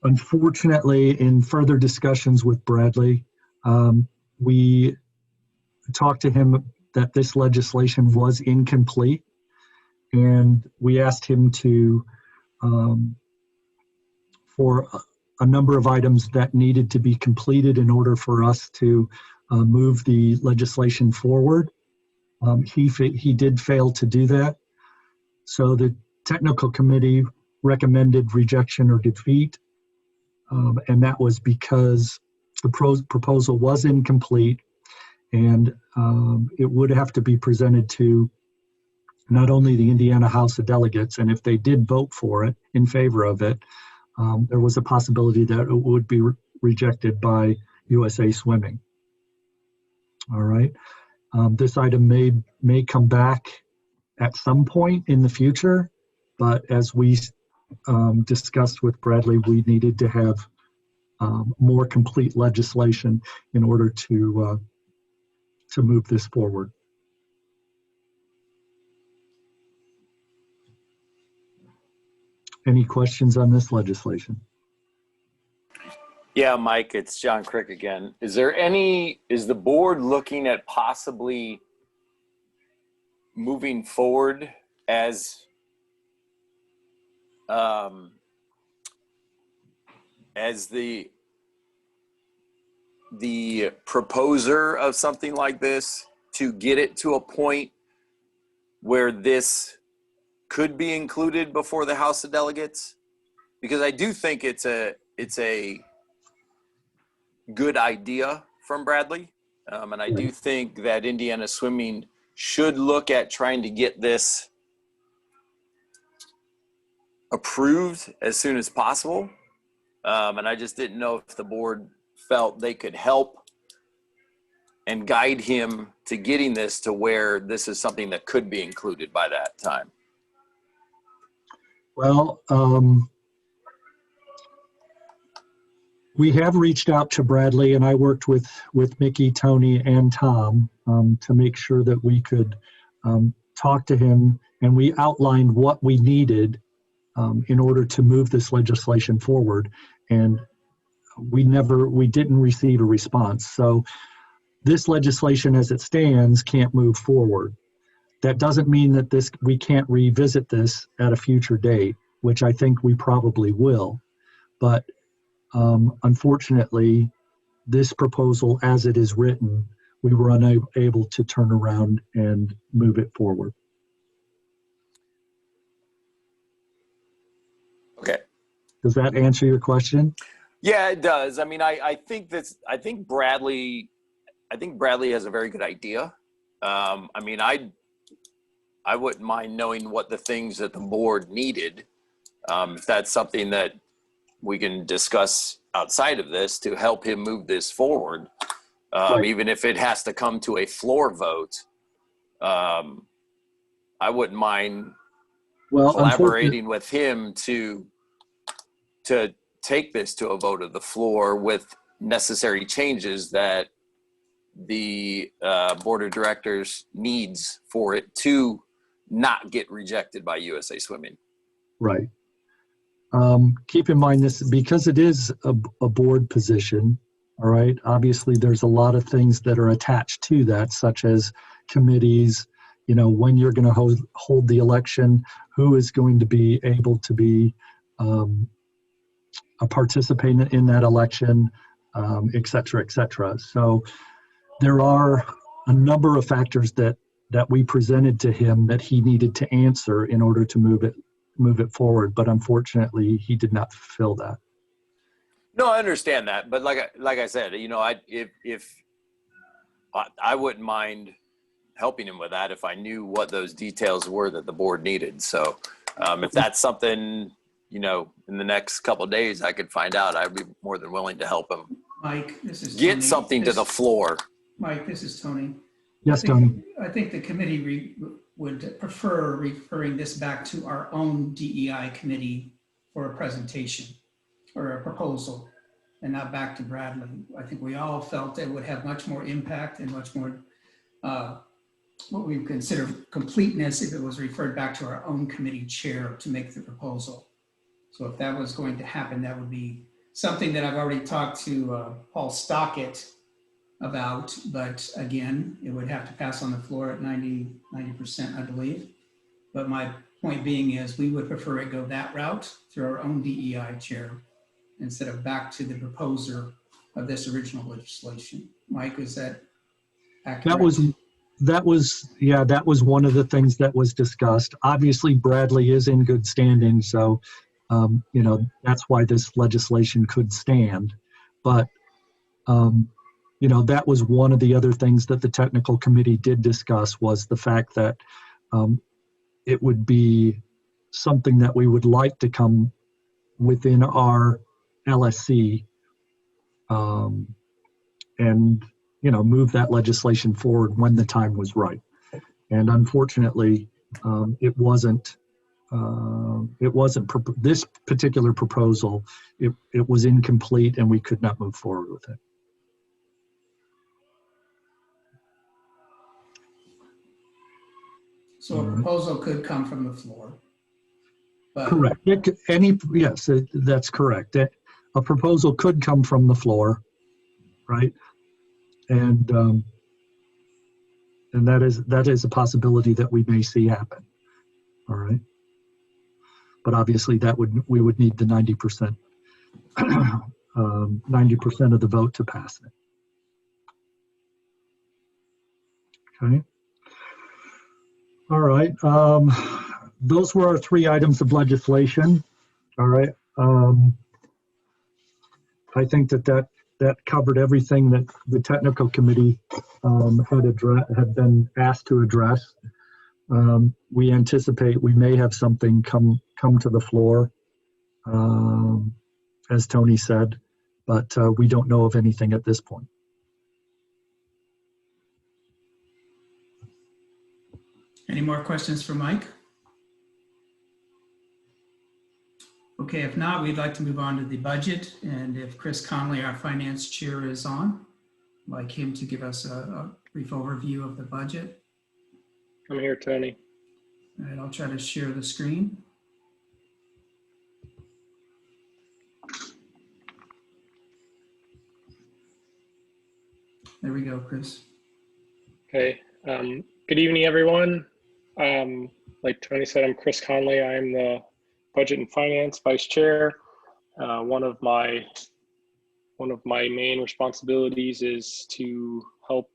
Unfortunately, in further discussions with Bradley, we talked to him that this legislation was incomplete, and we asked him to, for a number of items that needed to be completed in order for us to move the legislation forward. He did fail to do that. So the technical committee recommended rejection or defeat, and that was because the proposal was incomplete, and it would have to be presented to not only the Indiana House of Delegates, and if they did vote for it, in favor of it, there was a possibility that it would be rejected by USA Swimming. All right. This item may come back at some point in the future, but as we discussed with Bradley, we needed to have more complete legislation in order to move this forward. Any questions on this legislation? Yeah, Mike, it's John Crick again. Is the board looking at possibly moving forward as the proposer of something like this to get it to a point where this could be included before the House of Delegates? Because I do think it's a good idea from Bradley. And I do think that Indiana Swimming should look at trying to get this approved as soon as possible. And I just didn't know if the board felt they could help and guide him to getting this to where this is something that could be included by that time. Well, We have reached out to Bradley, and I worked with Mickey, Tony, and Tom to make sure that we could talk to him, and we outlined what we needed in order to move this legislation forward. And we didn't receive a response. So this legislation as it stands can't move forward. That doesn't mean that we can't revisit this at a future date, which I think we probably will. But unfortunately, this proposal as it is written, we were unable to turn around and move it forward. Okay. Does that answer your question? Yeah, it does. I mean, I think Bradley has a very good idea. I mean, I wouldn't mind knowing what the things that the board needed. If that's something that we can discuss outside of this to help him move this forward, Right. even if it has to come to a floor vote, I wouldn't mind collaborating with him to take this to a vote of the floor with necessary changes that the board of directors needs for it to not get rejected by USA Swimming. Right. Keep in mind this, because it is a board position, all right, obviously there's a lot of things that are attached to that, such as committees, you know, when you're going to hold the election, who is going to be able to be a participant in that election, et cetera, et cetera. So there are a number of factors that we presented to him that he needed to answer in order to move it forward, but unfortunately he did not fulfill that. No, I understand that, but like I said, you know, if I wouldn't mind helping him with that if I knew what those details were that the board needed. So if that's something, you know, in the next couple of days I could find out, I'd be more than willing to help him Mike, this is get Tony. something to the floor. Mike, this is Tony. Yes, Tony. I think the committee would prefer referring this back to our own DEI committee for a presentation or a proposal, and not back to Bradley. I think we all felt it would have much more impact and much more what we consider completeness if it was referred back to our own committee chair to make the proposal. So if that was going to happen, that would be something that I've already talked to Paul Stockett about, but again, it would have to pass on the floor at 90%, I believe. But my point being is we would prefer it go that route through our own DEI chair instead of back to the proposer of this original legislation. Mike, is that accurate? That was one of the things that was discussed. Obviously, Bradley is in good standing, so you know, that's why this legislation could stand. But you know, that was one of the other things that the technical committee did discuss, was the fact that it would be something that we would like to come within our LSC and, you know, move that legislation forward when the time was right. And unfortunately, it wasn't this particular proposal. It was incomplete and we could not move forward with it. So a proposal could come from the floor. But correct. Yes, that's correct. A proposal could come from the floor, right? And that is a possibility that we may see happen. All right. But obviously we would need the 90%, 90% of the vote to pass it. Okay. All right. Those were our 3 items of legislation. All right. I think that covered everything that the technical committee had been asked to address. We anticipate we may have something come to the floor, as Tony said, but we don't know of anything at this point. any more questions for Mike? Okay, if not, we'd like to move on to the budget. And if Chris Conley, our finance chair, is on, I'd like him to give us a brief overview of the budget. I'm here, Tony. All right, I'll try to share the screen. There we go, Chris. Okay. Good evening, everyone. Like Tony said, I'm Chris Conley. I'm the Budget and Finance Vice Chair. One of my main responsibilities is to help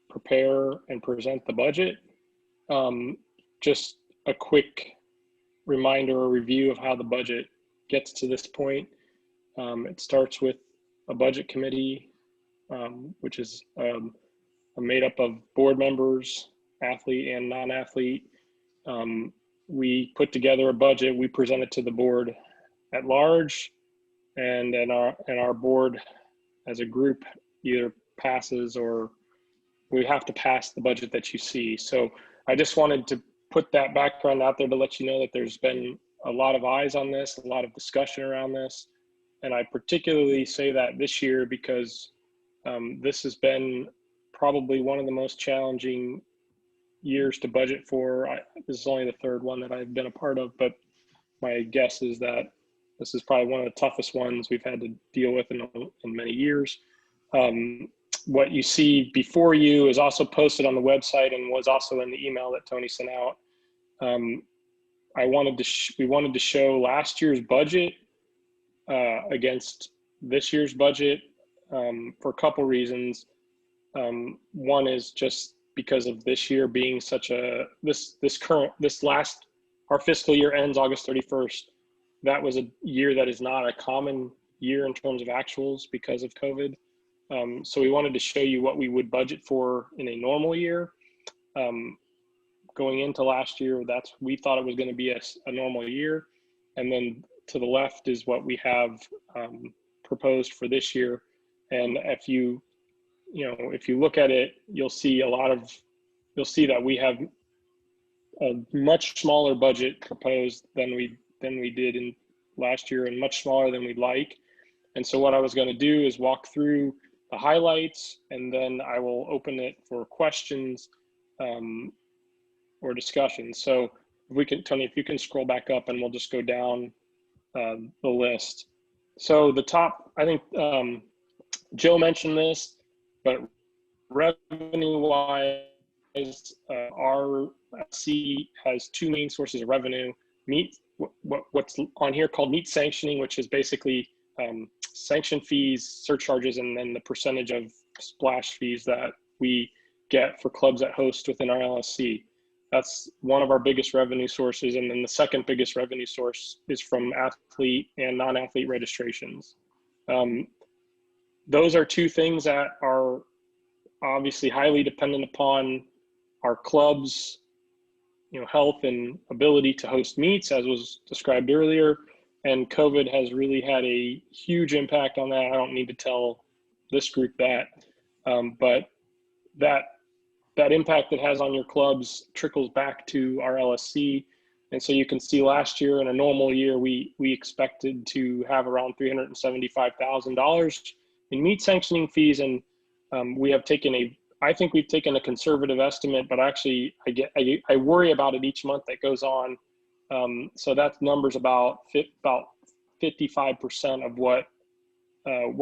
prepare and present the budget. Just a quick reminder or review of how the budget gets to this point. It starts with a budget committee, which is made up of board members, athlete and non-athlete. We put together a budget, we present it to the board at large, and then our board as a group either passes or we have to pass the budget that you see. So I just wanted to put that background out there to let you know that there's been a lot of eyes on this, a lot of discussion around this. And I particularly say that this year because this has been probably one of the most challenging years to budget for. This is only the third one that I've been a part of, but my guess is that this is probably one of the toughest ones we've had to deal with in many years. What you see before you is also posted on the website and was also in the email that Tony sent out. We wanted to show last year's budget against this year's budget for a couple reasons. One is just because of this year being such a our fiscal year ends August 31st. That was a year that is not a common year in terms of actuals because of COVID. So we wanted to show you what we would budget for in a normal year. Going into last year, we thought it was going to be a normal year. And then to the left is what we have proposed for this year. And if you look at it, you'll see that we have a much smaller budget proposed than we did in last year, and much smaller than we'd like. And so what I was going to do is walk through the highlights, and then I will open it for questions or discussion. So if we can, Tony, if you can scroll back up, and we'll just go down the list. So the top, I think Joe mentioned this, but revenue-wise, our C has two main sources of revenue: what's on here called meet sanctioning, which is basically sanction fees, surcharges, and then the percentage of splash fees that we get for clubs that host within our LSC. That's one of our biggest revenue sources. And then the second biggest revenue source is from athlete and non-athlete registrations. Those are two things that are obviously highly dependent upon our club's health and ability to host meets, as was described earlier. And COVID has really had a huge impact on that. I don't need to tell this group that, but that impact it has on your clubs trickles back to our LSC. And so you can see last year, in a normal year, we expected to have around $375,000 in meet sanctioning fees. And we have I think we've taken a conservative estimate, but actually I worry about it each month that goes on. So that number's about 55% of what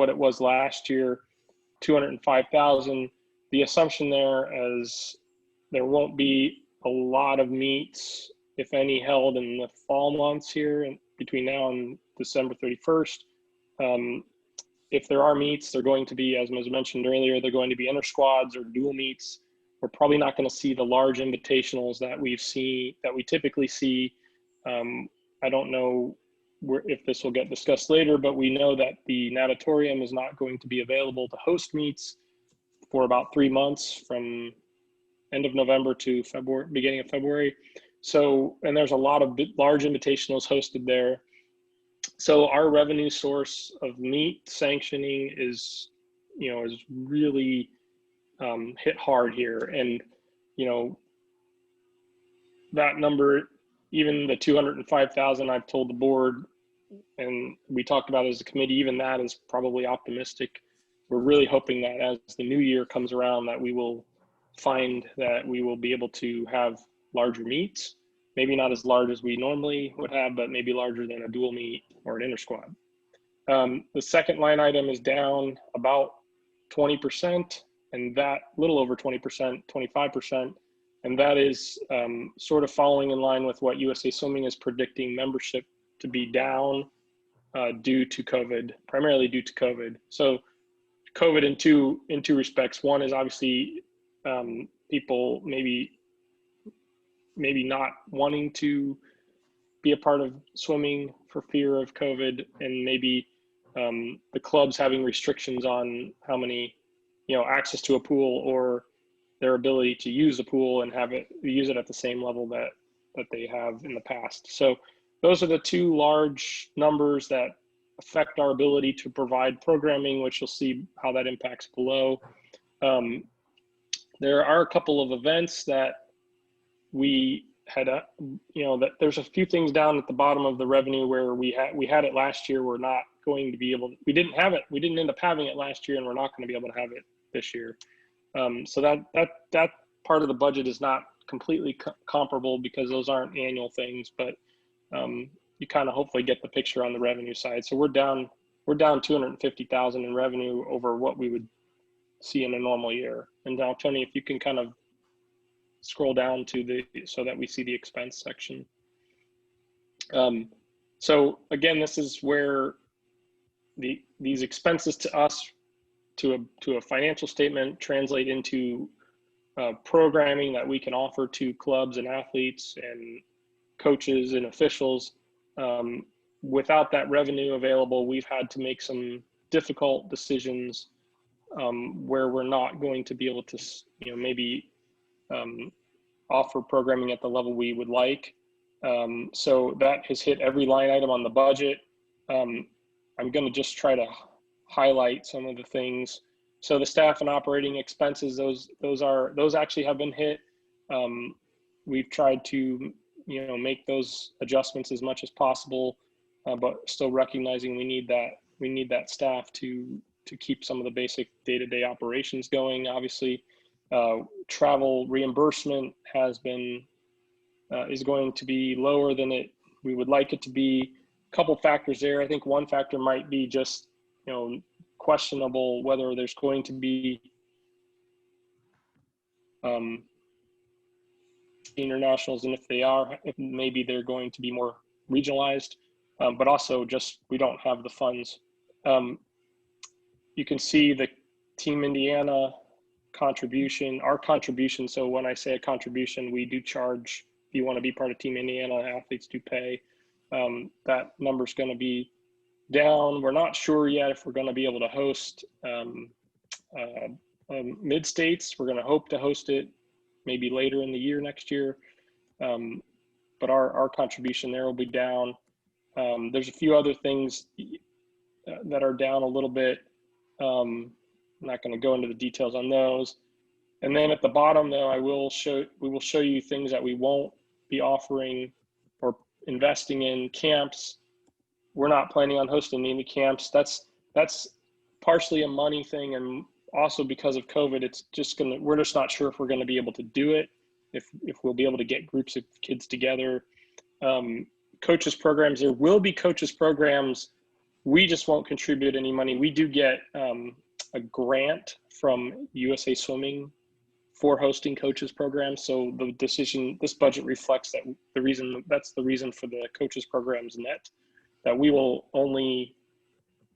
it was last year, 205,000. The assumption there is there won't be a lot of meets, if any, held in the fall months here between now and December 31st. If there are meets, they're going to be, as was mentioned earlier, they're going to be inter squads or dual meets. We're probably not going to see the large invitationals that we typically see. I don't know if this will get discussed later, but we know that the natatorium is not going to be available to host meets for about 3 months, from end of November to beginning of February. So, and there's a lot of large invitationals hosted there. So our revenue source of meet sanctioning is really hit hard here. And, that number, even the 205,000, I've told the board and we talked about as a committee, even that is probably optimistic. We're really hoping that as the new year comes around, that we will find that we will be able to have larger meets, maybe not as large as we normally would have, but maybe larger than a dual meet or an inter-squad. The second line item is down about 20%, and that little over 20%, 25%. And that is sort of following in line with what USA Swimming is predicting membership to be down due to COVID, primarily due to COVID. So COVID in two respects. One is obviously people maybe not wanting to be a part of swimming for fear of COVID, and maybe the clubs having restrictions on how many, access to a pool or their ability to use the pool and use it at the same level that they have in the past. So those are the two large numbers that affect our ability to provide programming, which you'll see how that impacts below. There are a couple of events that we had, that there's a few things down at the bottom of the revenue where we had it last year. We're not going to be able, we didn't have it. We didn't end up having it last year, and we're not going to be able to have it this year. So that part of the budget is not completely comparable because those aren't annual things, but you kind of hopefully get the picture on the revenue side. So we're down 250,000 in revenue over what we would see in a normal year. And now, Tony, if you can kind of scroll down to so that we see the expense section. So again, this is where these expenses to us, to a financial statement, translate into programming that we can offer to clubs and athletes and coaches and officials. Without that revenue available, we've had to make some difficult decisions where we're not going to be able to, maybe offer programming at the level we would like. So that has hit every line item on the budget. I'm going to just try to highlight some of the things. So the staff and operating expenses, those actually have been hit. We've tried to, make those adjustments as much as possible, but still recognizing we need that staff to keep some of the basic day-to-day operations going. Obviously, travel reimbursement has been is going to be lower than we would like it to be. A couple factors there. I think one factor might be just questionable whether there's going to be internationals, and if they are, if maybe they're going to be more regionalized, but also just we don't have the funds. You can see the Team Indiana contribution, our contribution. So when I say a contribution, we do charge, if you want to be part of Team Indiana, athletes do pay. That number's going to be down. We're not sure yet if we're going to be able to host mid-states. We're going to hope to host it maybe later in the year next year. But our contribution there will be down. There's a few other things that are down a little bit. I'm not going to go into the details on those. And then at the bottom, though, we will show you things that we won't be offering or investing in. Camps. We're not planning on hosting any camps. That's partially a money thing, and also because of COVID, we're just not sure if we're going to be able to do it, if we'll be able to get groups of kids together. Coaches programs, there will be coaches programs. We just won't contribute any money. We do get a grant from USA Swimming for hosting coaches programs. So the decision, this budget reflects that's the reason for the coaches programs net, that we will only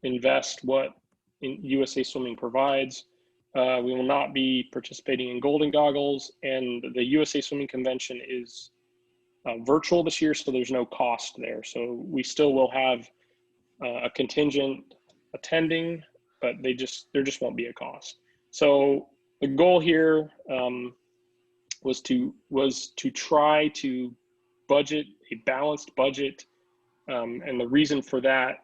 invest what USA Swimming provides. We will not be participating in Golden Goggles, and the USA Swimming Convention is virtual this year, so there's no cost there. So we still will have a contingent attending, but there just won't be a cost. So the goal here was to try to budget a balanced budget, and the reason for that,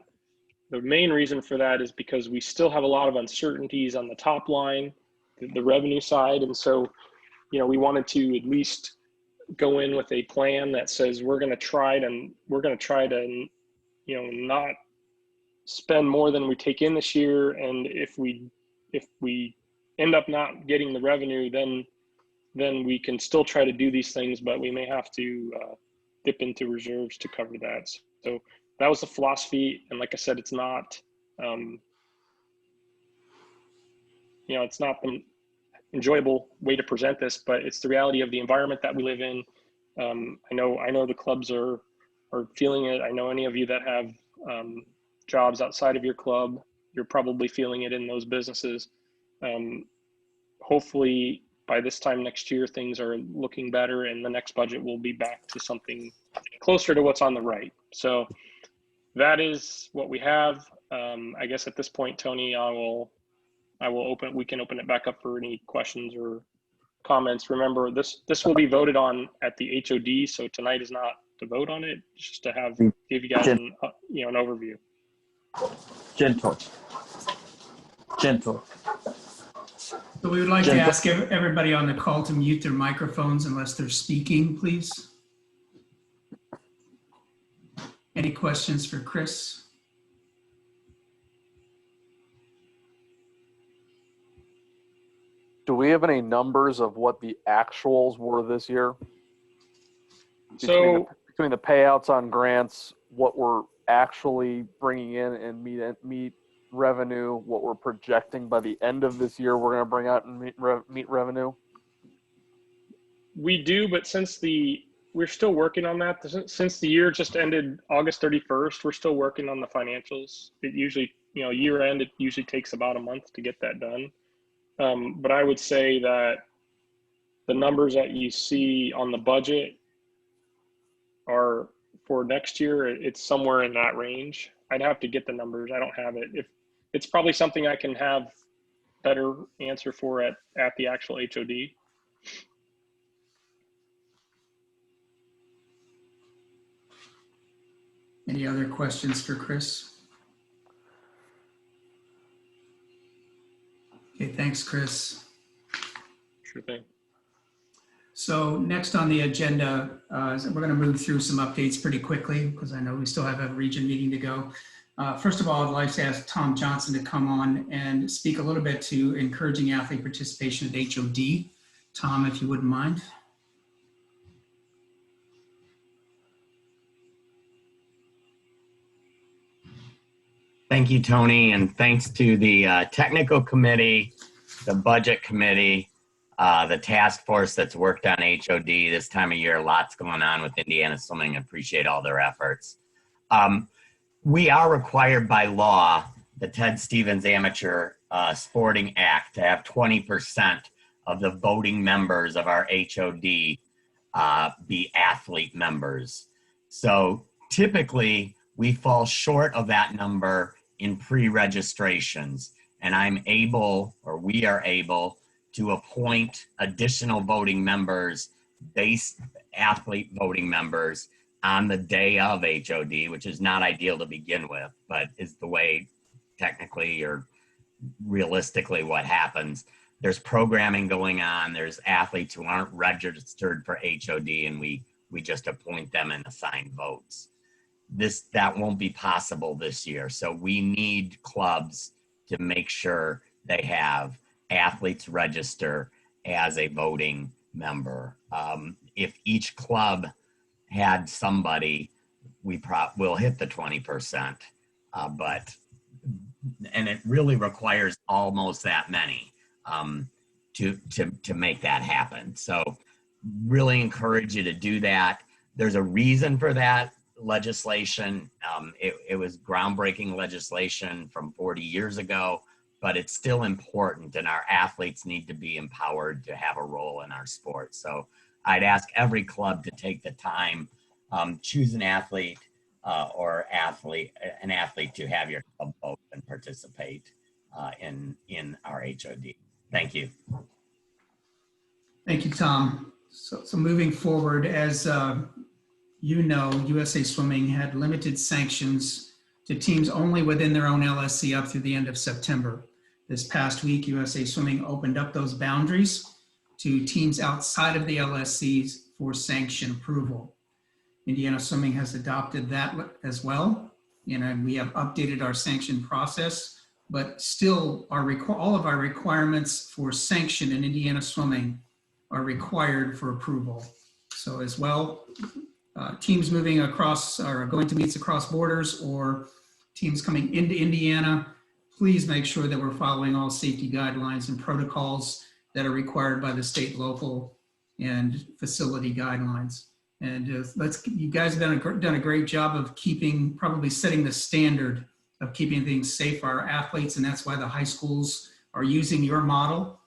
the main reason for that, is because we still have a lot of uncertainties on the top line, the revenue side, and so we wanted to at least go in with a plan that says we're going to try to not spend more than we take in this year. And if we end up not getting the revenue, then we can still try to do these things, but we may have to dip into reserves to cover that. So that was the philosophy. And like I said, it's not, it's not the enjoyable way to present this, but it's the reality of the environment that we live in. I know the clubs are feeling it. I know any of you that have jobs outside of your club, you're probably feeling it in those businesses. Hopefully by this time next year, things are looking better and the next budget will be back to something closer to what's on the right. So that is what we have. I guess at this point, Tony, we can open it back up for any questions or comments. Remember, this will be voted on at the HOD, so tonight is not to vote on it, just to give you guys an overview. Gentle. So we would like to ask everybody on the call to mute their microphones unless they're speaking, please. Any questions for Chris? Do we have any numbers of what the actuals were this year? So between the payouts on grants, what we're actually bringing in and meet revenue, what we're projecting by the end of this year we're going to bring out and meet revenue? We do, but we're still working on that. Since the year just ended August 31st, we're still working on the financials. It usually, year end, it usually takes about a month to get that done. But I would say that the numbers that you see on the budget are for next year. It's somewhere in that range. I'd have to get the numbers. I don't have it. If it's probably something I can have better answer for at the actual HOD. Any other questions for Chris? Okay, thanks, Chris. Sure thing. So next on the agenda, we're going to move through some updates pretty quickly because I know we still have a region meeting to go. First of all, I'd like to ask Tom Johnson to come on and speak a little bit to encouraging athlete participation at HOD. Tom, if you wouldn't mind. Thank you, Tony, and thanks to the technical committee, the budget committee, the task force that's worked on HOD this time of year. Lots going on with Indiana Swimming. Appreciate all their efforts. We are required by law, the Ted Stevens Amateur Sporting Act, to have 20% of the voting members of our HOD be athlete members. So typically, we fall short of that number in pre-registrations, and we are able to appoint additional voting members, base athlete voting members, on the day of HOD, which is not ideal to begin with, but is the way technically or realistically what happens. There's programming going on. There's athletes who aren't registered for HOD, and we just appoint them and assign votes. That won't be possible this year. So we need clubs to make sure they have athletes register as a voting member. If each club had somebody, we'll hit the 20%, and it really requires almost that many to make that happen. So really encourage you to do that. There's a reason for that legislation. It was groundbreaking legislation from 40 years ago, but it's still important, and our athletes need to be empowered to have a role in our sport. So I'd ask every club to take the time, choose an athlete an athlete to have your club vote and participate in our HOD. Thank you. Thank you, Tom. So moving forward, as you know, USA Swimming had limited sanctions to teams only within their own LSC up through the end of September. This past week, USA Swimming opened up those boundaries to teams outside of the LSCs for sanction approval. Indiana Swimming has adopted that as well. and we have updated our sanction process, but still all of our requirements for sanction in Indiana swimming are required for approval. So as well, teams moving across or going to meets across borders or teams coming into Indiana, please make sure that we're following all safety guidelines and protocols that are required by the state, local, and facility guidelines. And you guys have done a great job of probably setting the standard of keeping things safe for our athletes, and that's why the high schools are using your model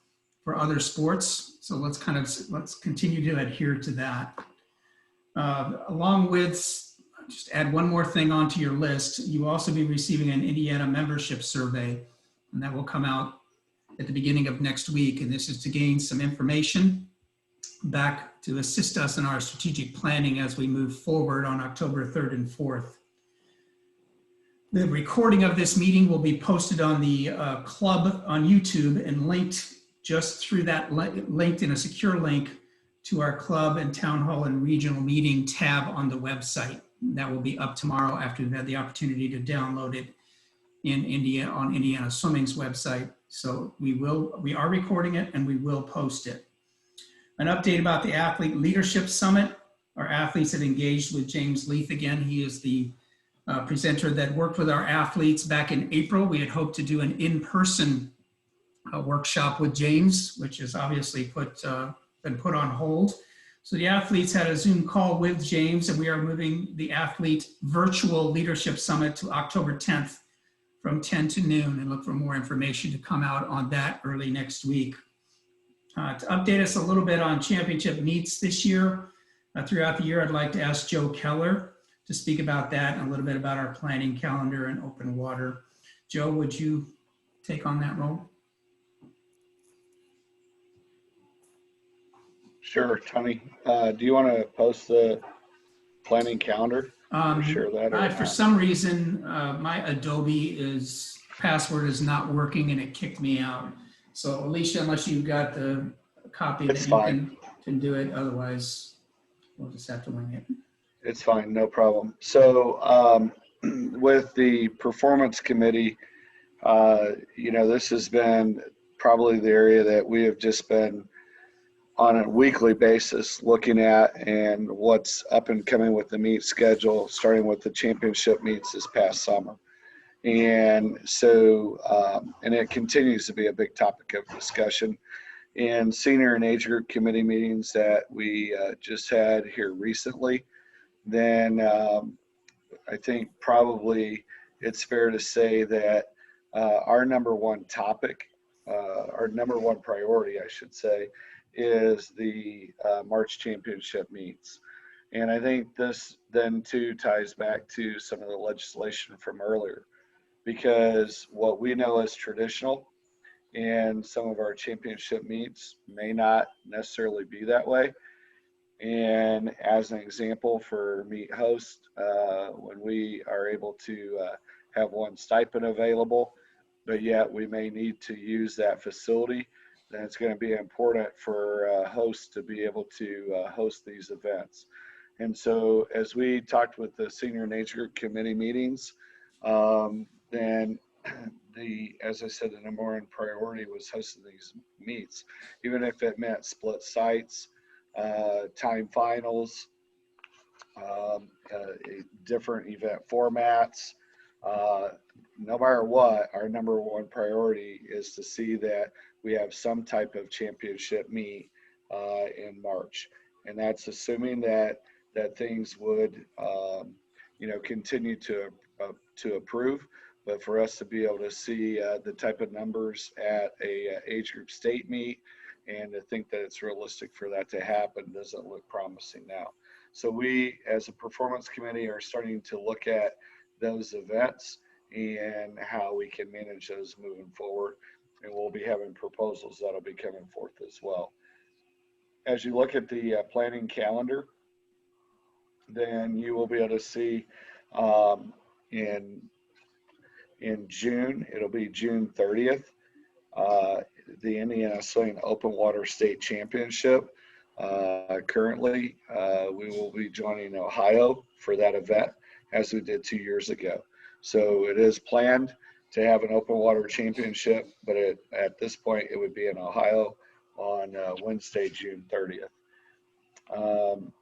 for other sports. So let's continue to adhere to that. Along with, just add one more thing onto your list, you will also be receiving an Indiana membership survey, and that will come out at the beginning of next week. And this is to gain some information back to assist us in our strategic planning as we move forward on October 3rd and 4th. The recording of this meeting will be posted on the club on YouTube and linked just through that, linked in a secure link to our club and town hall and regional meeting tab on the website. That will be up tomorrow after we've had the opportunity to download it on Indiana Swimming's website. So we are recording it and we will post it. An update about the Athlete Leadership Summit. Our athletes have engaged with James Leith again. He is the presenter that worked with our athletes back in April. We had hoped to do an in-person workshop with James, which has obviously been put on hold. So the athletes had a Zoom call with James, and we are moving the Athlete Virtual Leadership Summit to October 10th from 10 to noon, and look for more information to come out on that early next week. To update us a little bit on championship meets this year, throughout the year, I'd like to ask Joe Keller to speak about that and a little bit about our planning calendar and open water. Joe, would you take on that role? Sure, Tony. Do you want to post the planning calendar? Share that. For some reason, my Adobe password is not working and it kicked me out. So Alicia, unless you've got the copy that you can do it, otherwise we'll just have to wing it. It's fine, no problem. So with the performance committee, this has been probably the area that we have just been on a weekly basis looking at and what's up and coming with the meet schedule, starting with the championship meets this past summer. And so, and it continues to be a big topic of discussion in senior and age group committee meetings that we just had here recently. Then I think probably it's fair to say that our number one topic, our number one priority, I should say, is the March championship meets. And I think this then too ties back to some of the legislation from earlier, because what we know as traditional and some of our championship meets may not necessarily be that way. And as an example for meet host, when we are able to have one stipend available, but yet we may need to use that facility, then it's going to be important for hosts to be able to host these events. And so as we talked with the senior and age group committee meetings, then as I said, the number one priority was hosting these meets, even if it meant split sites, time finals, different event formats. No matter what, our number one priority is to see that we have some type of championship meet in March, and that's assuming that things would, continue to approve. But for us to be able to see the type of numbers at a age group state meet and to think that it's realistic for that to happen doesn't look promising now. So we, as a performance committee, are starting to look at those events and how we can manage those moving forward. And we'll be having proposals that'll be coming forth as well. As you look at the planning calendar, then you will be able to see in June, it'll be June 30th, the Indiana Swimming Open Water State Championship. Currently, we will be joining Ohio for that event, as we did 2 years ago. So it is planned to have an open water championship, but at this point it would be in Ohio on Wednesday, June 30th.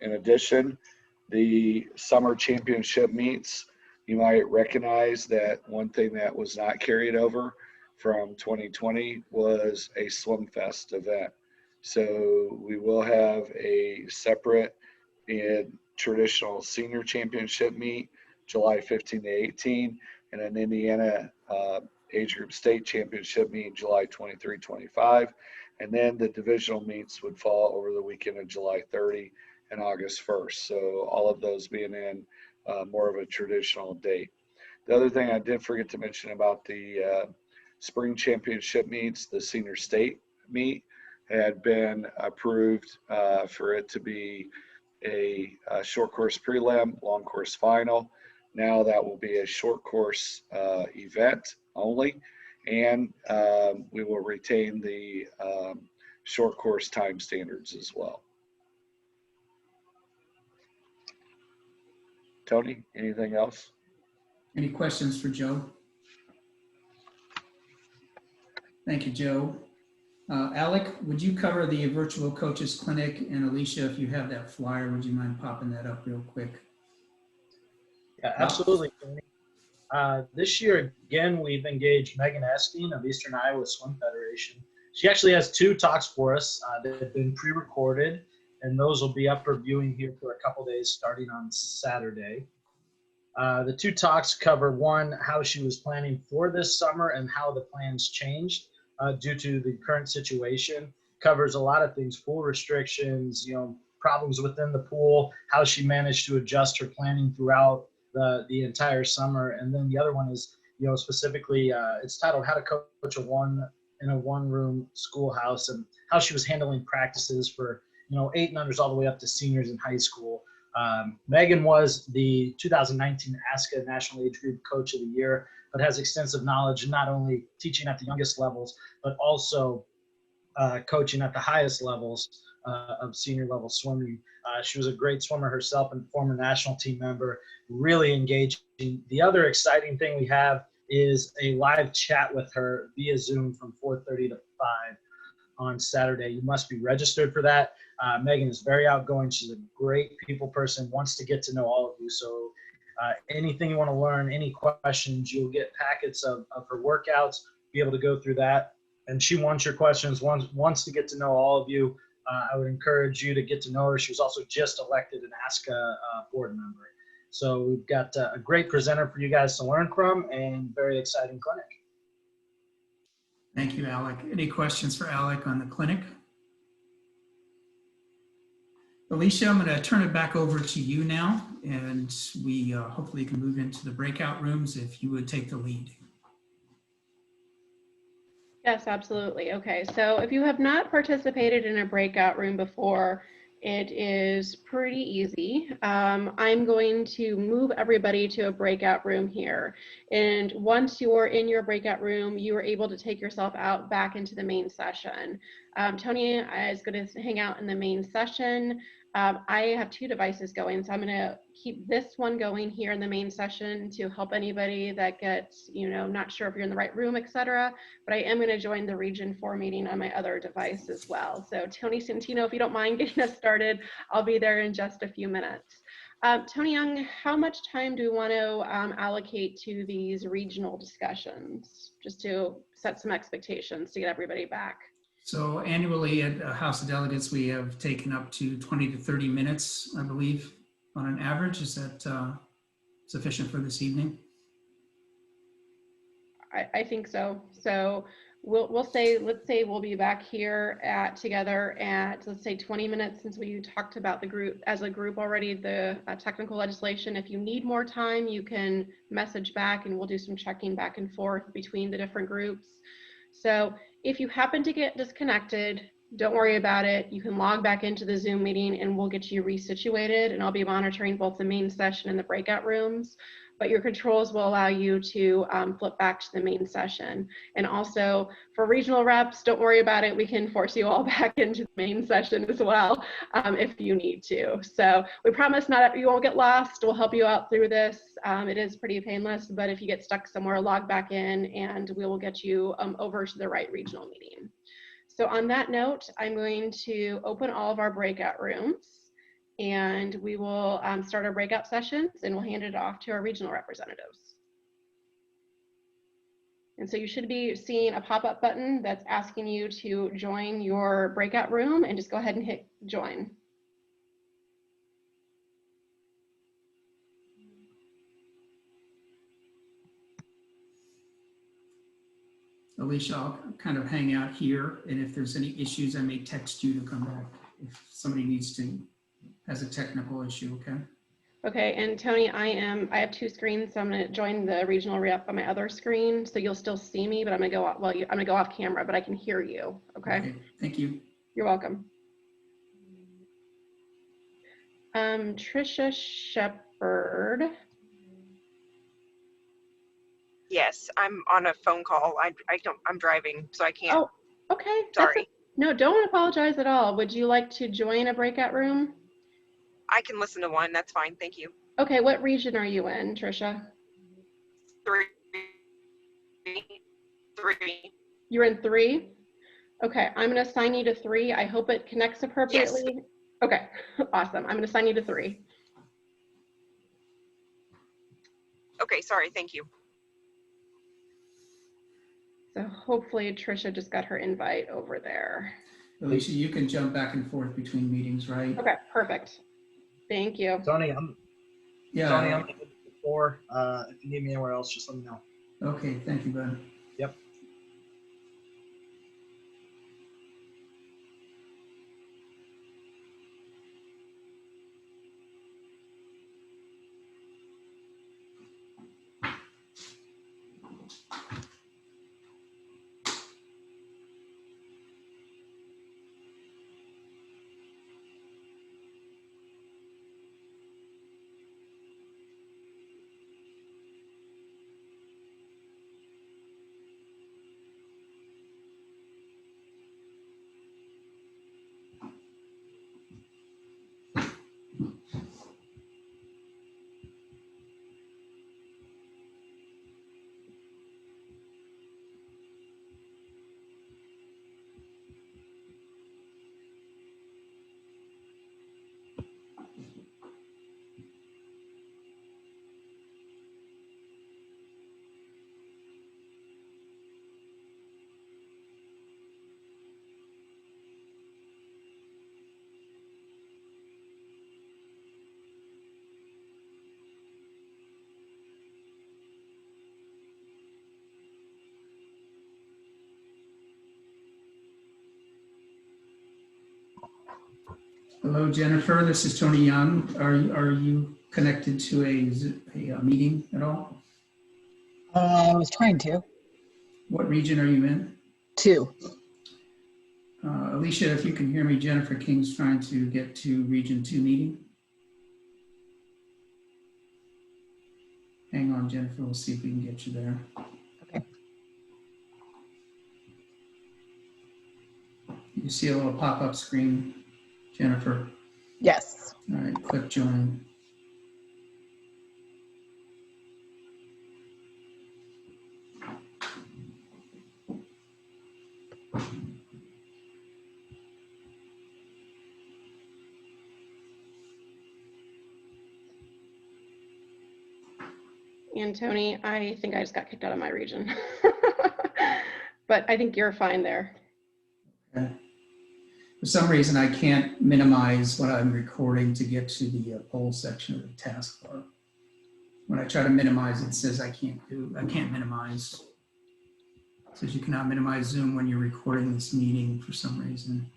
In addition, the summer championship meets, you might recognize that one thing that was not carried over from 2020 was a Swim Fest event. So we will have a separate and traditional senior championship meet, July 15 to 18, and an Indiana age group state championship meet, July 23, 25. And then the divisional meets would fall over the weekend of July 30 and August 1st. So all of those being in more of a traditional date. The other thing I did forget to mention about the spring championship meets, the senior state meet had been approved for it to be a short course prelim, long course final. Now that will be a short course event only, and we will retain the short course time standards as well. Tony, anything else? Any questions for Joe? Thank you, Joe. Alec, would you cover the virtual coaches clinic? And Alicia, if you have that flyer, would you mind popping that up real quick? Yeah, absolutely. This year, again, we've engaged Megan Esteen of Eastern Iowa Swim Federation. She actually has 2 talks for us that have been pre-recorded, and those will be up for viewing here for a couple days starting on Saturday. The 2 talks cover, one, how she was planning for this summer and how the plans changed due to the current situation. Covers a lot of things, pool restrictions, problems within the pool, how she managed to adjust her planning throughout the entire summer. And then the other one is, specifically, it's titled How to Coach in a one-room schoolhouse, and how she was handling practices for, 8 and unders all the way up to seniors in high school. Megan was the 2019 ASCA National Age Group Coach of the Year, but has extensive knowledge not only teaching at the youngest levels, but also coaching at the highest levels of senior level swimming. She was a great swimmer herself and former national team member, really engaging. The other exciting thing we have is a live chat with her via Zoom from 4:30 to 5 on Saturday. You must be registered for that. Megan is very outgoing. She's a great people person, wants to get to know all of you. So anything you want to learn, any questions, you'll get packets of her workouts, be able to go through that. And she wants your questions, wants to get to know all of you. I would encourage you to get to know her. She was also just elected an ASCA board member. So we've got a great presenter for you guys to learn from, and very exciting clinic. Thank you, Alec. Any questions for Alec on the clinic? Alicia, I'm going to turn it back over to you now, and we hopefully can move into the breakout rooms if you would take the lead. Yes, absolutely. Okay, so if you have not participated in a breakout room before, it is pretty easy. I'm going to move everybody to a breakout room here. And once you're in your breakout room, you are able to take yourself out back into the main session. Tony is going to hang out in the main session. I have 2 devices going, so I'm going to keep this one going here in the main session to help anybody that gets, not sure if you're in the right room, etc. But I am going to join the Region 4 meeting on my other device as well. So Tony Santino, if you don't mind getting us started, I'll be there in just a few minutes. Tony Young, how much time do we want to allocate to these regional discussions, just to set some expectations to get everybody back? So annually at House of Delegates, we have taken up to 20 to 30 minutes, I believe, on an average. Is that sufficient for this evening? I think so. So let's say we'll be back here together at, let's say 20 minutes, since we talked about the group as a group already, the technical legislation. If you need more time, you can message back and we'll do some checking back and forth between the different groups. So if you happen to get disconnected, Don't worry about it. You can log back into the Zoom meeting and we'll get you resituated, and I'll be monitoring both the main session and the breakout rooms, but your controls will allow you to flip back to the main session. And also for regional reps, don't worry about it. We can force you all back into the main session as well if you need to. So we promise you won't get lost. We'll help you out through this. It is pretty painless, but if you get stuck somewhere, log back in and we will get you over to the right regional meeting. So on that note, I'm going to open all of our breakout rooms, and we will start our breakout sessions, and we'll hand it off to our regional representatives. And so you should be seeing a pop-up button that's asking you to join your breakout room, and just go ahead and hit join. Alicia, I'll kind of hang out here, and if there's any issues, I may text you to come back if somebody has a technical issue, okay? Okay, and Tony, I have two screens, so I'm gonna join the regional rep on my other screen, so you'll still see me, but I'm gonna go off, I'm gonna go off camera, but I can hear you, okay? Thank you. You're welcome. Trisha Shepherd. Yes, I'm on a phone call. I'm driving, so I can't. Oh, okay. Sorry. No, don't apologize at all. Would you like to join a breakout room? I can listen to one. That's fine. Thank you. Okay, what region are you in, Trisha? 3. You're in 3? Okay, I'm gonna assign you to 3. I hope it connects appropriately. Yes. Okay, awesome. I'm gonna assign you to 3. Okay, sorry. Thank you. So hopefully Trisha just got her invite over there. Alicia, you can jump back and forth between meetings, right? Okay, perfect. Thank you. Tony, I'm before. If you need me anywhere else, just let me know. Okay, thank you, bud. Yep. Hello, Jennifer. This is Tony Young. Are you connected to a meeting at all? I was trying to. What region are you in? 2. Alicia, if you can hear me, Jennifer King's trying to get to Region 2 meeting. Hang on, Jennifer. We'll see if we can get you there. Okay. You see a little pop-up screen, Jennifer? Yes. All right, click join. And Tony, I think I just got kicked out of my region. But I think you're fine there. Okay. For some reason, I can't minimize what I'm recording to get to the poll section of the taskbar. When I try to minimize, it says I can't minimize. It says you cannot minimize Zoom when you're recording this meeting for some reason.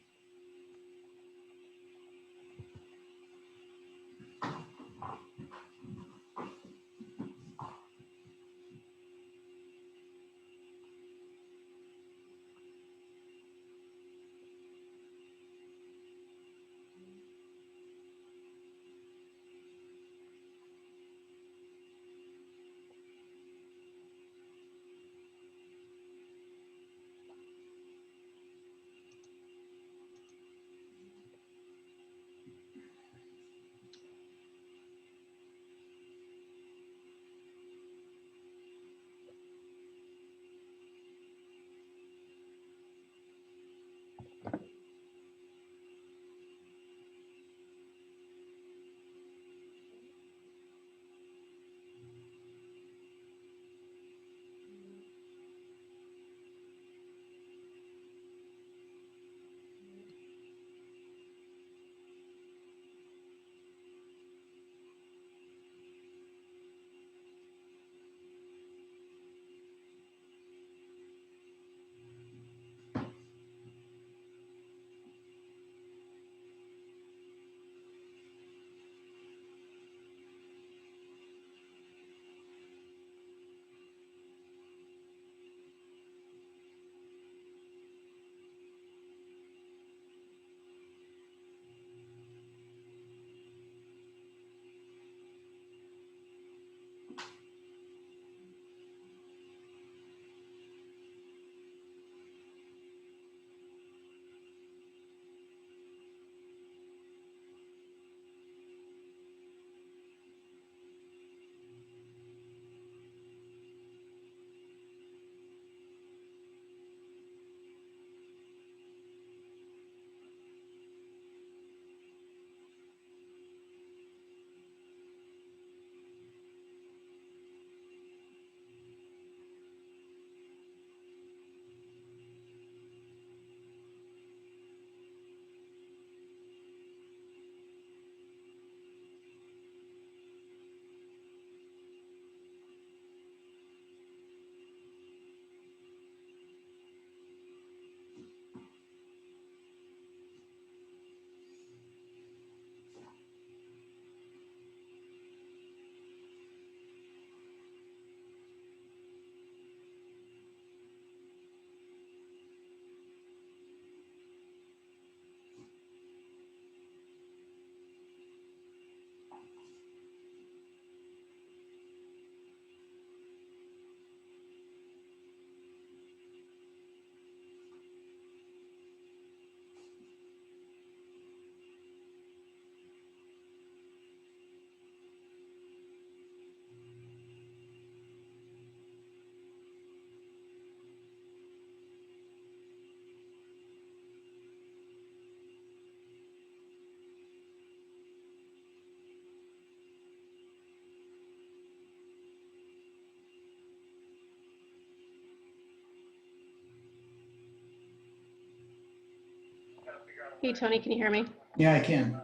Hey, Tony, can you hear me? Yeah, I can.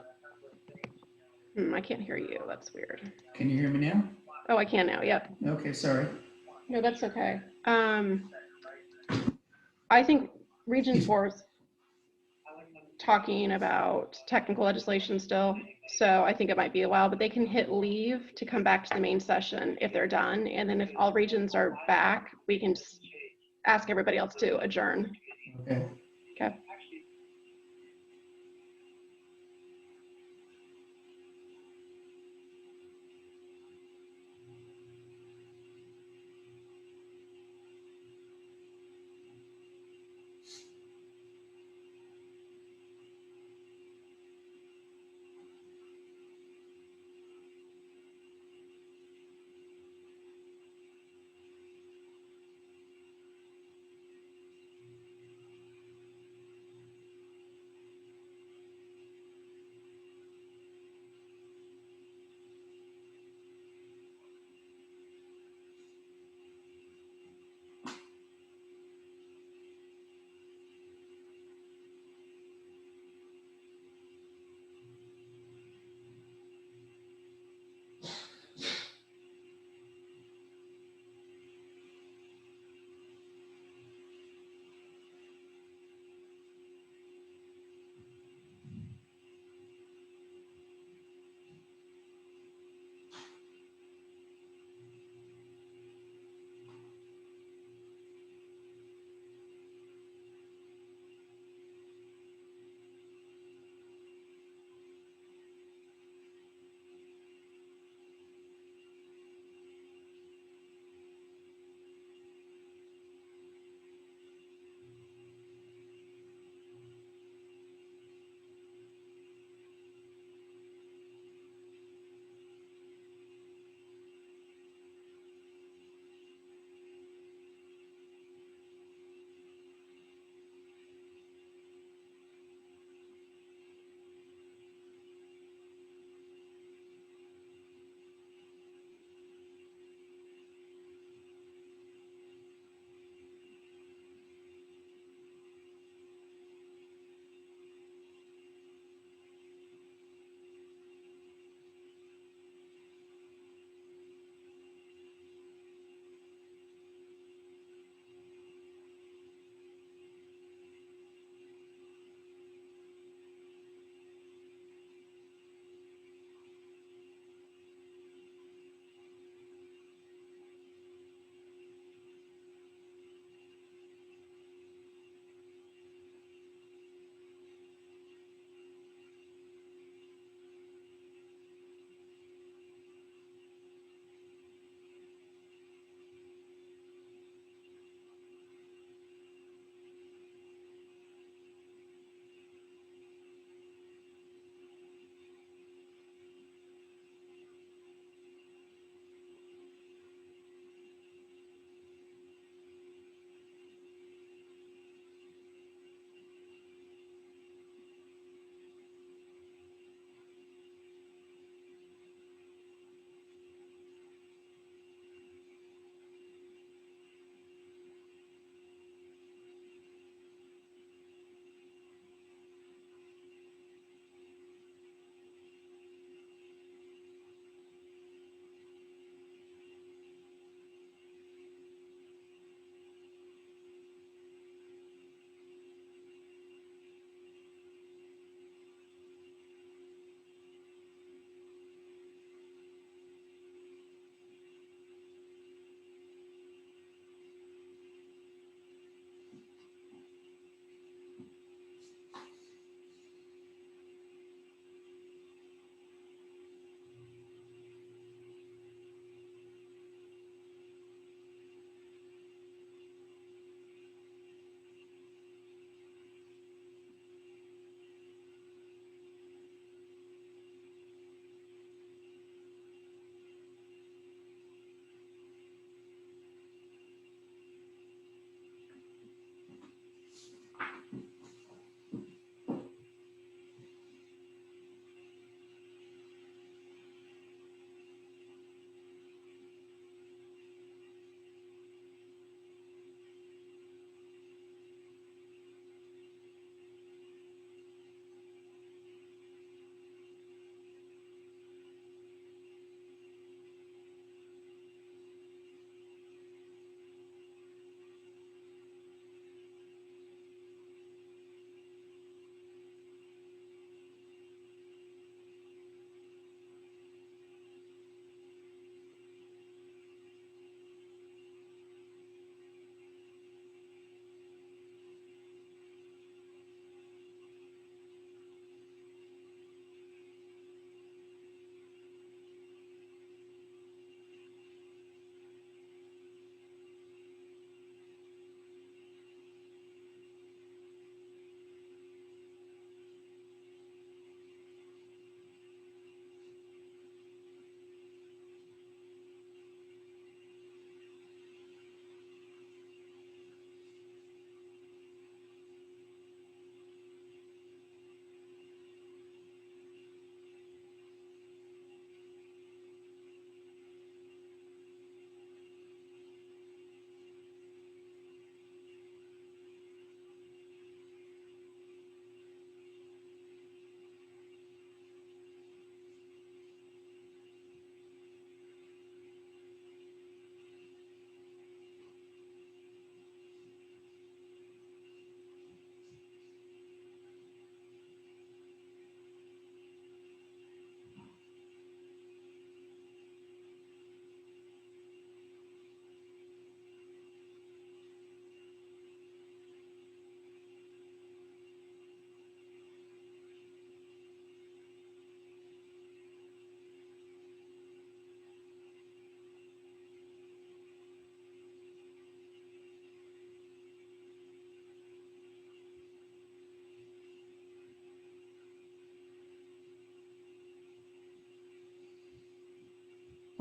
I can't hear you. That's weird. Can you hear me now? Oh, I can now. Yep. Okay, sorry. No, that's okay. I think Region 4 is talking about technical legislation still, so I think it might be a while, but they can hit leave to come back to the main session if they're done. And then if all regions are back, we can just ask everybody else to adjourn. Okay. Okay.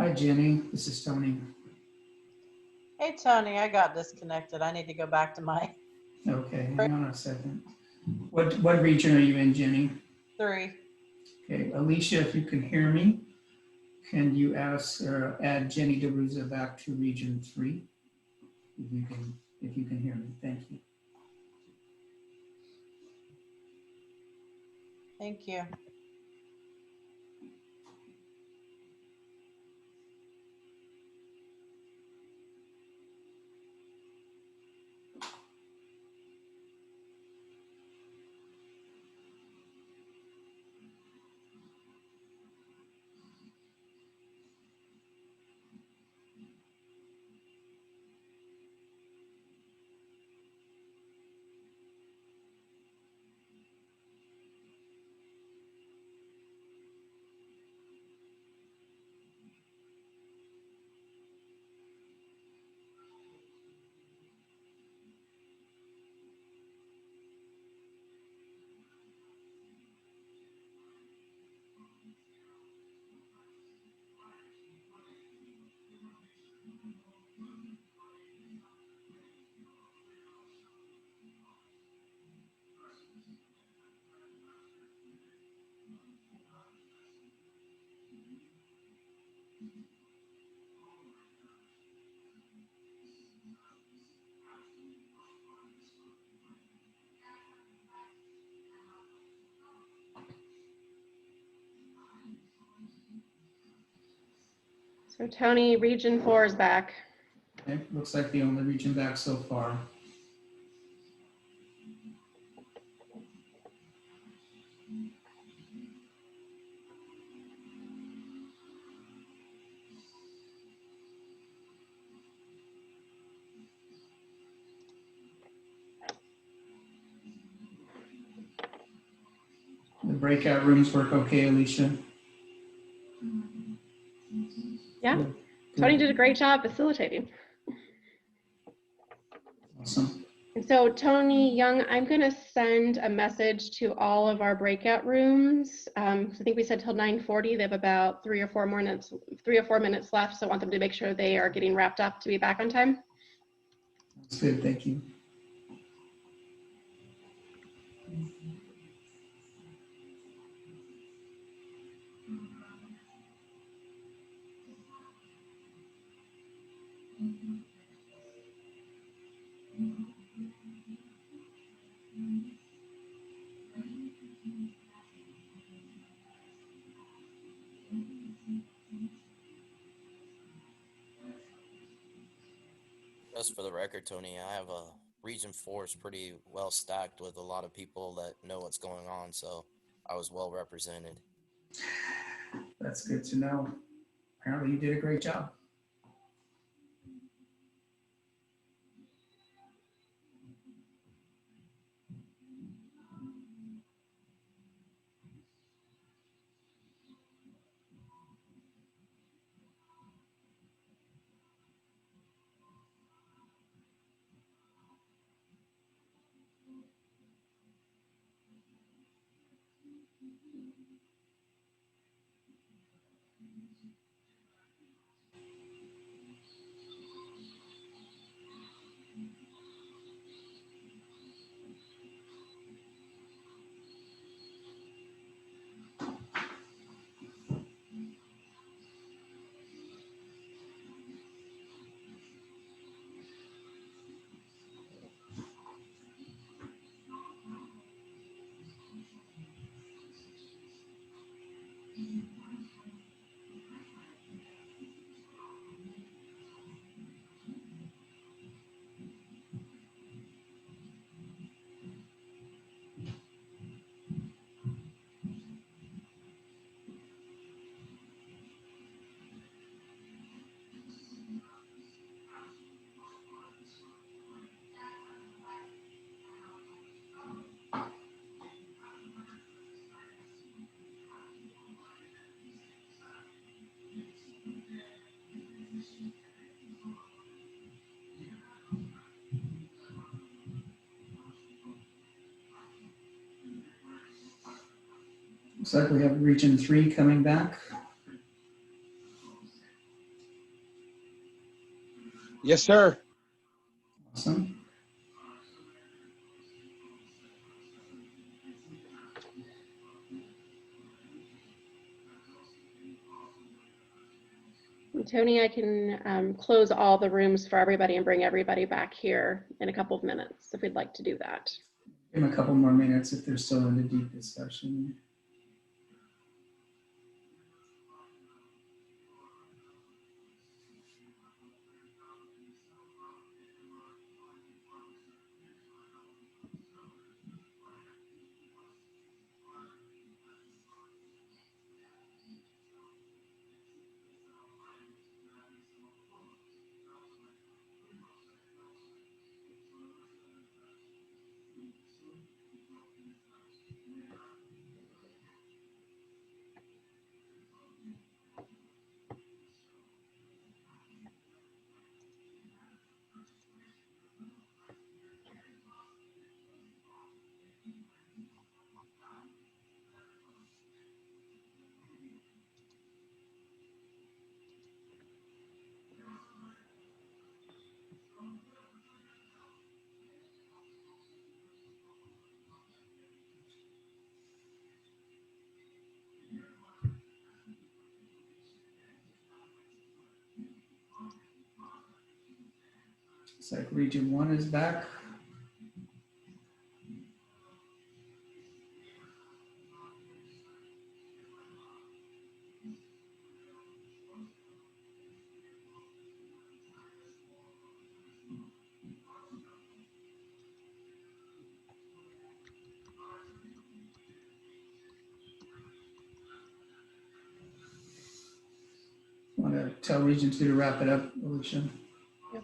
Hi, Jenny. This is Tony. Hey, Tony, I got disconnected. I need to go back to my Okay, hang on a second. What region are you in, Jenny? 3. Okay, Alicia, if you can hear me, can you add Jenny DeRuza back to region 3? If you can hear me, thank you. Thank you. So Tony, region 4 is back. Okay, looks like the only region back so far. The breakout rooms work okay, Alicia? Yeah, Good. Tony did a great job facilitating. Awesome. And so Tony Young, I'm going to send a message to all of our breakout rooms. I think we said till 9:40. They have about 3 or 4 minutes left. So I want them to make sure they are getting wrapped up to be back on time. That's good, thank you. Just for the record, Tony, I have a Region 4 is pretty well stacked with a lot of people that know what's going on, so I was well represented. That's good to know. Apparently you did a great job. Looks like we have Region 3 coming back. Yes, sir. Awesome. And Tony, I can close all the rooms for everybody and bring everybody back here in a couple of minutes if we'd like to do that. Give them a couple more minutes if they're still in the deep discussion. It's like Region 1 is back. Want to tell Region 2 to wrap it up, Alicia? Yep.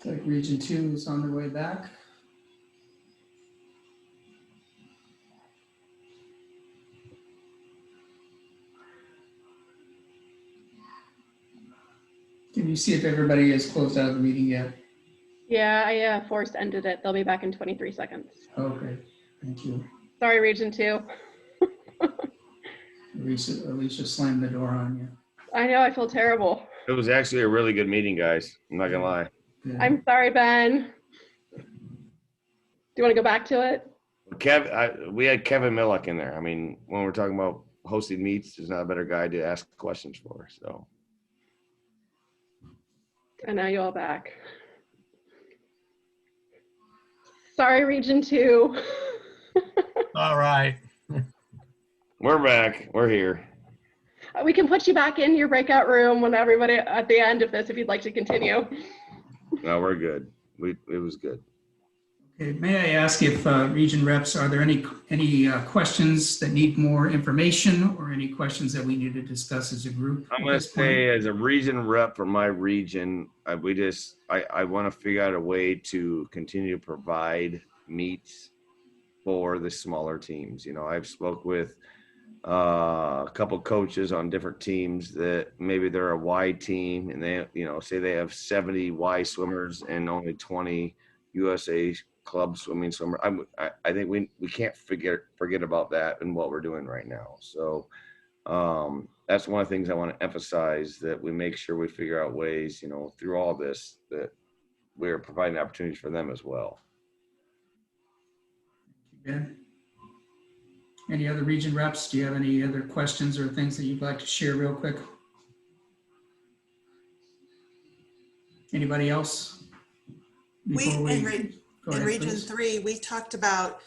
It's like Region 2 is on their way back. Can you see if everybody has closed out of the meeting yet? Yeah, I forced ended it. They'll be back in 23 seconds. Okay, thank you. Sorry, Region 2. Alicia slammed the door on you. I know, I feel terrible. It was actually a really good meeting, guys. I'm not gonna lie. I'm sorry, Ben. Do you want to go back to it? We had Kevin Millick in there. I mean, when we're talking about hosting meets, there's not a better guy to ask questions for. So. And now you're all back. Sorry, Region 2. All right. We're back. We're here. We can put you back in your breakout room when everybody at the end of this, if you'd like to continue. No, we're good. It was good. Okay, may I ask if region reps, are there any questions that need more information or any questions that we need to discuss as a group? I'm going to say as a region rep for my region, I want to figure out a way to continue to provide meets for the smaller teams. You know, I've spoke with a couple coaches on different teams that maybe they're a Y team and they, you know, say they have 70 Y swimmers and only 20 USA club swimming, swimmer. I think we can't forget about that and what we're doing right now. So that's one of the things I want to emphasize, that we make sure we figure out ways, through all this, that we're providing opportunities for them as well. Ben? Any other region reps? Do you have any other questions or things that you'd like to share real quick? Anybody else? In Region 3, we talked about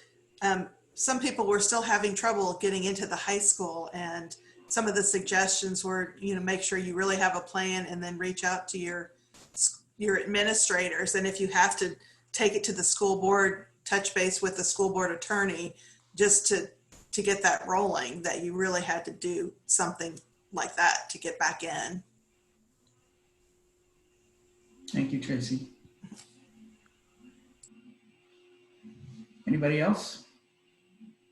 some people were still having trouble getting into the high school, and some of the suggestions were, make sure you really have a plan and then reach out to your administrators. And if you have to take it to the school board, touch base with the school board attorney just to get that rolling, that you really had to do something like that to get back in. Thank you, Tracy. Anybody else?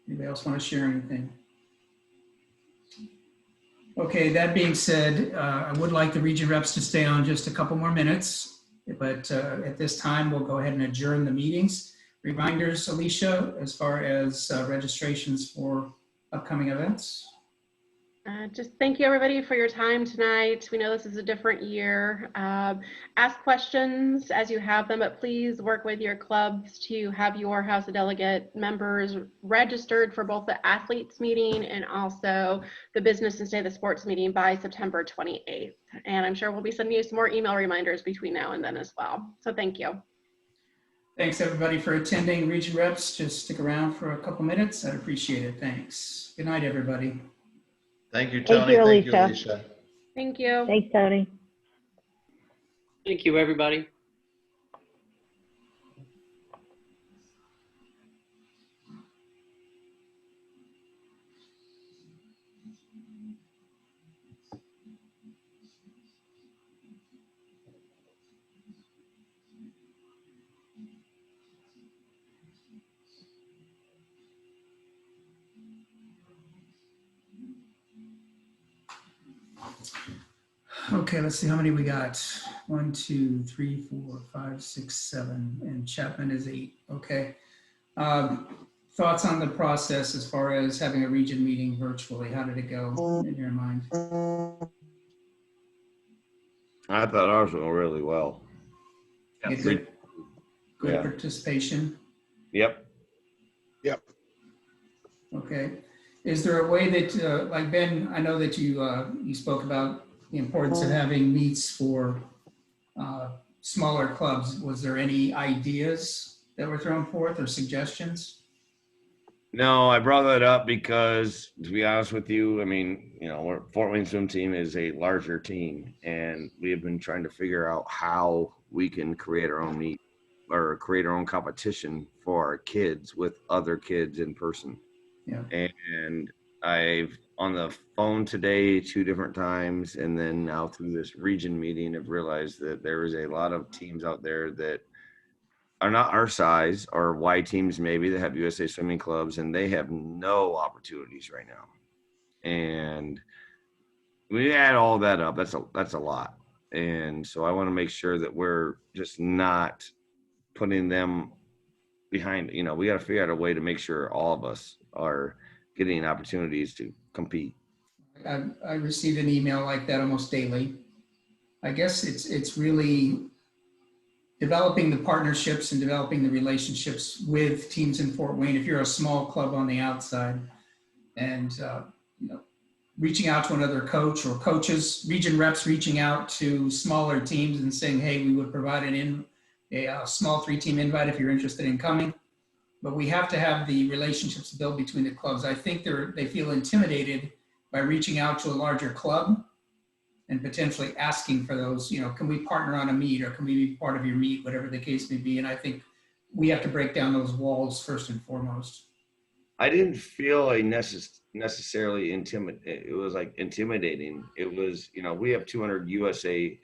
Anybody else want to share anything? Okay, that being said, I would like the region reps to stay on just a couple more minutes, but at this time, we'll go ahead and adjourn the meetings. Reminders, Alicia, as far as registrations for upcoming events? Just thank you everybody for your time tonight. We know this is a different year. Ask questions as you have them, but please work with your clubs to have your House of Delegate members registered for both the athletes meeting and also the business and state of the sports meeting by September 28th. And I'm sure we'll be sending you some more email reminders between now and then as well. So thank you. Thanks everybody for attending. Region reps, just stick around for a couple minutes. I'd appreciate it. Thanks. Good night, everybody. Thank you, Tony. Thank you, Alicia. Thank you. Thanks, Tony. Thank you, everybody. Okay, let's see how many we got. 1, 2, 3, 4, 5, 6, 7, and Chapman is 8. Okay. Thoughts on the process as far as having a region meeting virtually? How did it go in your mind? I thought ours went really well. Good participation. Yep. Okay. Is there a way that, like Ben, I know that you spoke about the importance of having meets for smaller clubs. Was there any ideas that were thrown forth or suggestions? No, I brought that up because, to be honest with you, I mean, Fort Wayne swim team is a larger team, and we have been trying to figure out how we can create our own meet or create our own competition for our kids with other kids in person. Yeah. And I've on the phone today 2 different times, and then now through this region meeting, I've realized that there is a lot of teams out there that are not our size, or Y teams maybe, that have USA swimming clubs, and they have no opportunities right now. And we add all that up, that's a lot. And so I want to make sure that we're just not putting them behind. We got to figure out a way to make sure all of us are getting opportunities to compete. I receive an email like that almost daily. I guess it's really developing the partnerships and developing the relationships with teams in Fort Wayne. If you're a small club on the outside, and reaching out to another coach or coaches, region reps reaching out to smaller teams and saying, hey, we would provide a small 3-team invite if you're interested in coming. But we have to have the relationships built between the clubs. I think they feel intimidated by reaching out to a larger club and potentially asking for those, can we partner on a meet, or can we be part of your meet, whatever the case may be. And I think we have to break down those walls first and foremost. I didn't feel necessarily intimidating. It was like intimidating. It was, we have 200 USA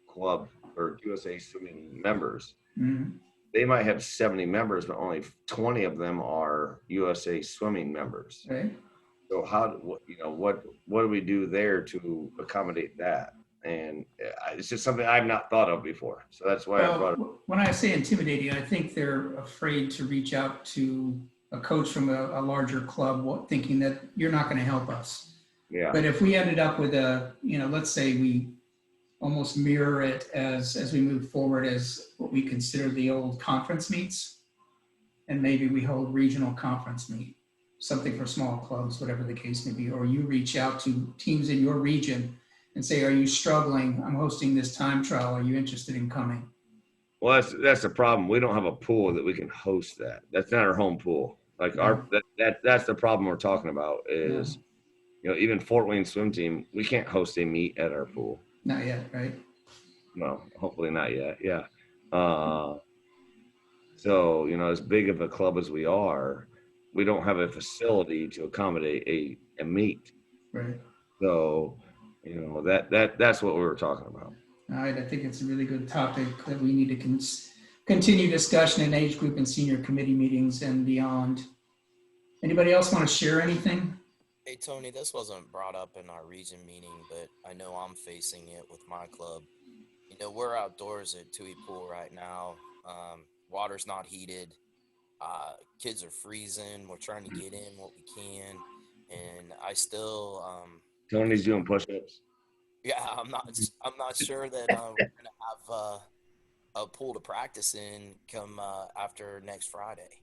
club or USA swimming members. Mm-hmm. They might have 70 members, but only 20 of them are USA swimming members. Right. So what do we do there to accommodate that? And it's just something I've not thought of before. So that's why I brought it. When I say intimidating, I think they're afraid to reach out to a coach from a larger club, thinking that you're not going to help us. Yeah. But if we ended up with let's say we almost mirror it as we move forward as what we consider the old conference meets, and maybe we hold regional conference meet, something for small clubs, whatever the case may be, or you reach out to teams in your region and say, are you struggling? I'm hosting this time trial. Are you interested in coming? Well, that's the problem. We don't have a pool that we can host that. That's not our home pool. Like that's the problem we're talking about is, even Fort Wayne swim team, we can't host a meet at our pool. Not yet, right? No, hopefully not yet. Yeah. So, as big of a club as we are, we don't have a facility to accommodate a meet. Right. So, that's what we were talking about. All right, I think it's a really good topic that we need to continue discussion in age group and senior committee meetings and beyond. Anybody else want to share anything? Hey, Tony, this wasn't brought up in our region meeting, but I know I'm facing it with my club. We're outdoors at Tui Pool right now. Water's not heated. Kids are freezing. We're trying to get in what we can. And I still... Tony's doing push-ups. Yeah, I'm not sure that we're gonna have a pool to practice in come after next Friday.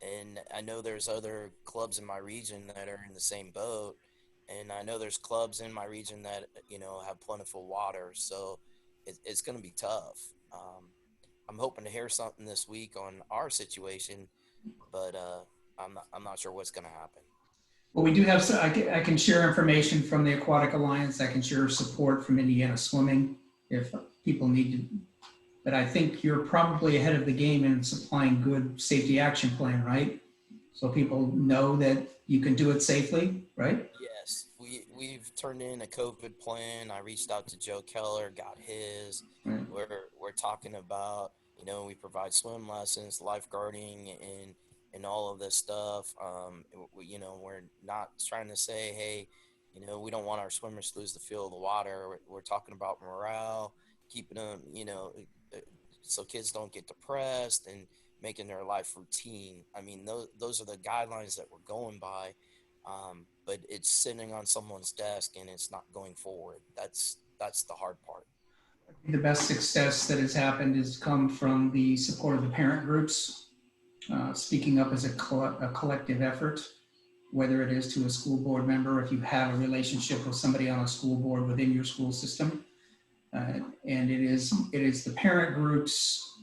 And I know there's other clubs in my region that are in the same boat, and I know there's clubs in my region that have plentiful water. So it's going to be tough. I'm hoping to hear something this week on our situation, but I'm not sure what's going to happen. Well, we do have, I can share information from the Aquatic Alliance. I can share support from Indiana Swimming if people need to. But I think you're probably ahead of the game in supplying good safety action plan, right? So people know that you can do it safely, right? Yes, we've turned in a COVID plan. I reached out to Joe Keller, got his. Right. We're talking about, we provide swim lessons, lifeguarding, and all of this stuff. We're not trying to say, hey, we don't want our swimmers to lose the feel of the water. We're talking about morale, keeping them, so kids don't get depressed and making their life routine. I mean, those are the guidelines that we're going by, but it's sitting on someone's desk and it's not going forward. That's the hard part. The best success that has happened has come from the support of the parent groups, speaking up as a collective effort, whether it is to a school board member, if you have a relationship with somebody on a school board within your school system. And it is the parent groups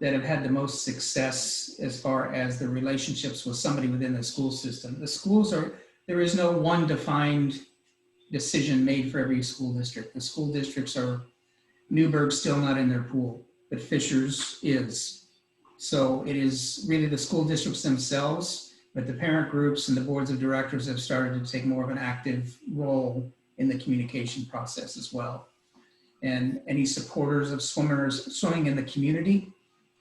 that have had the most success as far as the relationships with somebody within the school system. The schools there is no one defined decision made for every school district. The school districts are, Newburgh's still not in their pool, but Fisher's is. So it is really the school districts themselves, but the parent groups and the boards of directors have started to take more of an active role in the communication process as well. And any supporters of swimmers swimming in the community,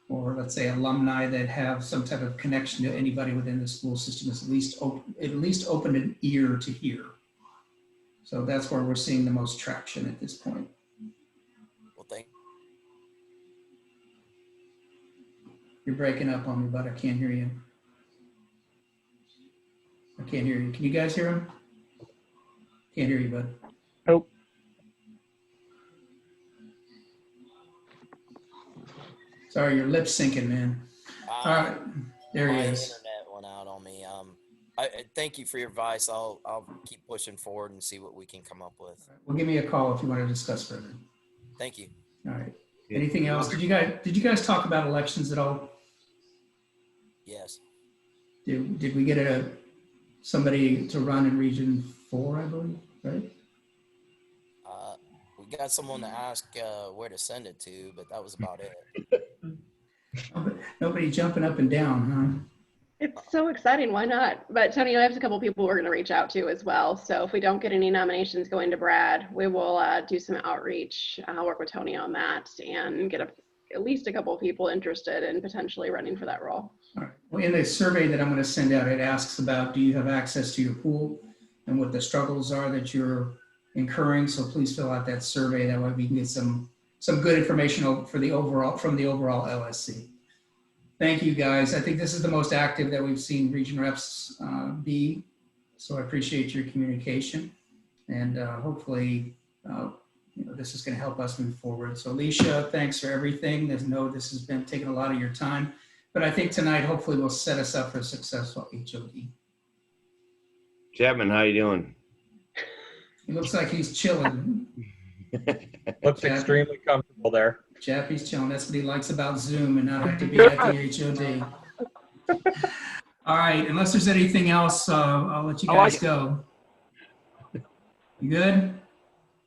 or let's say alumni that have some type of connection to anybody within the school system, is at least open an ear to hear. So that's where we're seeing the most traction at this point. Well, thank You're breaking up on me, bud. I can't hear you. I can't hear you. Can you guys hear him? Can't hear you, bud. Nope. Sorry, your lip syncing, man. All right, there he is. Internet went out on me. I thank you for your advice. I'll keep pushing forward and see what we can come up with. Well, give me a call if you want to discuss further. Thank you. All right. Anything else? Did you guys talk about elections at all? Yes. Did we get somebody to run in Region 4, I believe, right? We got someone to ask where to send it to, but that was about it. Nobody jumping up and down, huh? It's so exciting. Why not? But Tony, I have a couple people we're going to reach out to as well. So if we don't get any nominations going to Brad, we will do some outreach. I'll work with Tony on that and get at least a couple of people interested in potentially running for that role. All right. Well, in the survey that I'm going to send out, it asks about, do you have access to your pool and what the struggles are that you're incurring. So please fill out that survey. That way we can get some good information for the overall from the overall LSC. Thank you, guys. I think this is the most active that we've seen region reps be. So I appreciate your communication, and hopefully this is going to help us move forward. So Alicia, thanks for everything. There's this has been taking a lot of your time, but I think tonight hopefully will set us up for a successful HOD. Chapman, how you doing? He looks like he's chilling. Looks extremely comfortable there. Chappie's chilling. That's what he likes about Zoom and not have to be at the HOD. All right, unless there's anything else, I'll let you guys go. You good?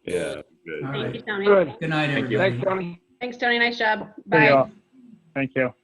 Yeah, good. All Thank right. you, Tony. Good night, everybody. Thanks, Tony. Thanks, Tony. Nice job. Bye. Thank you.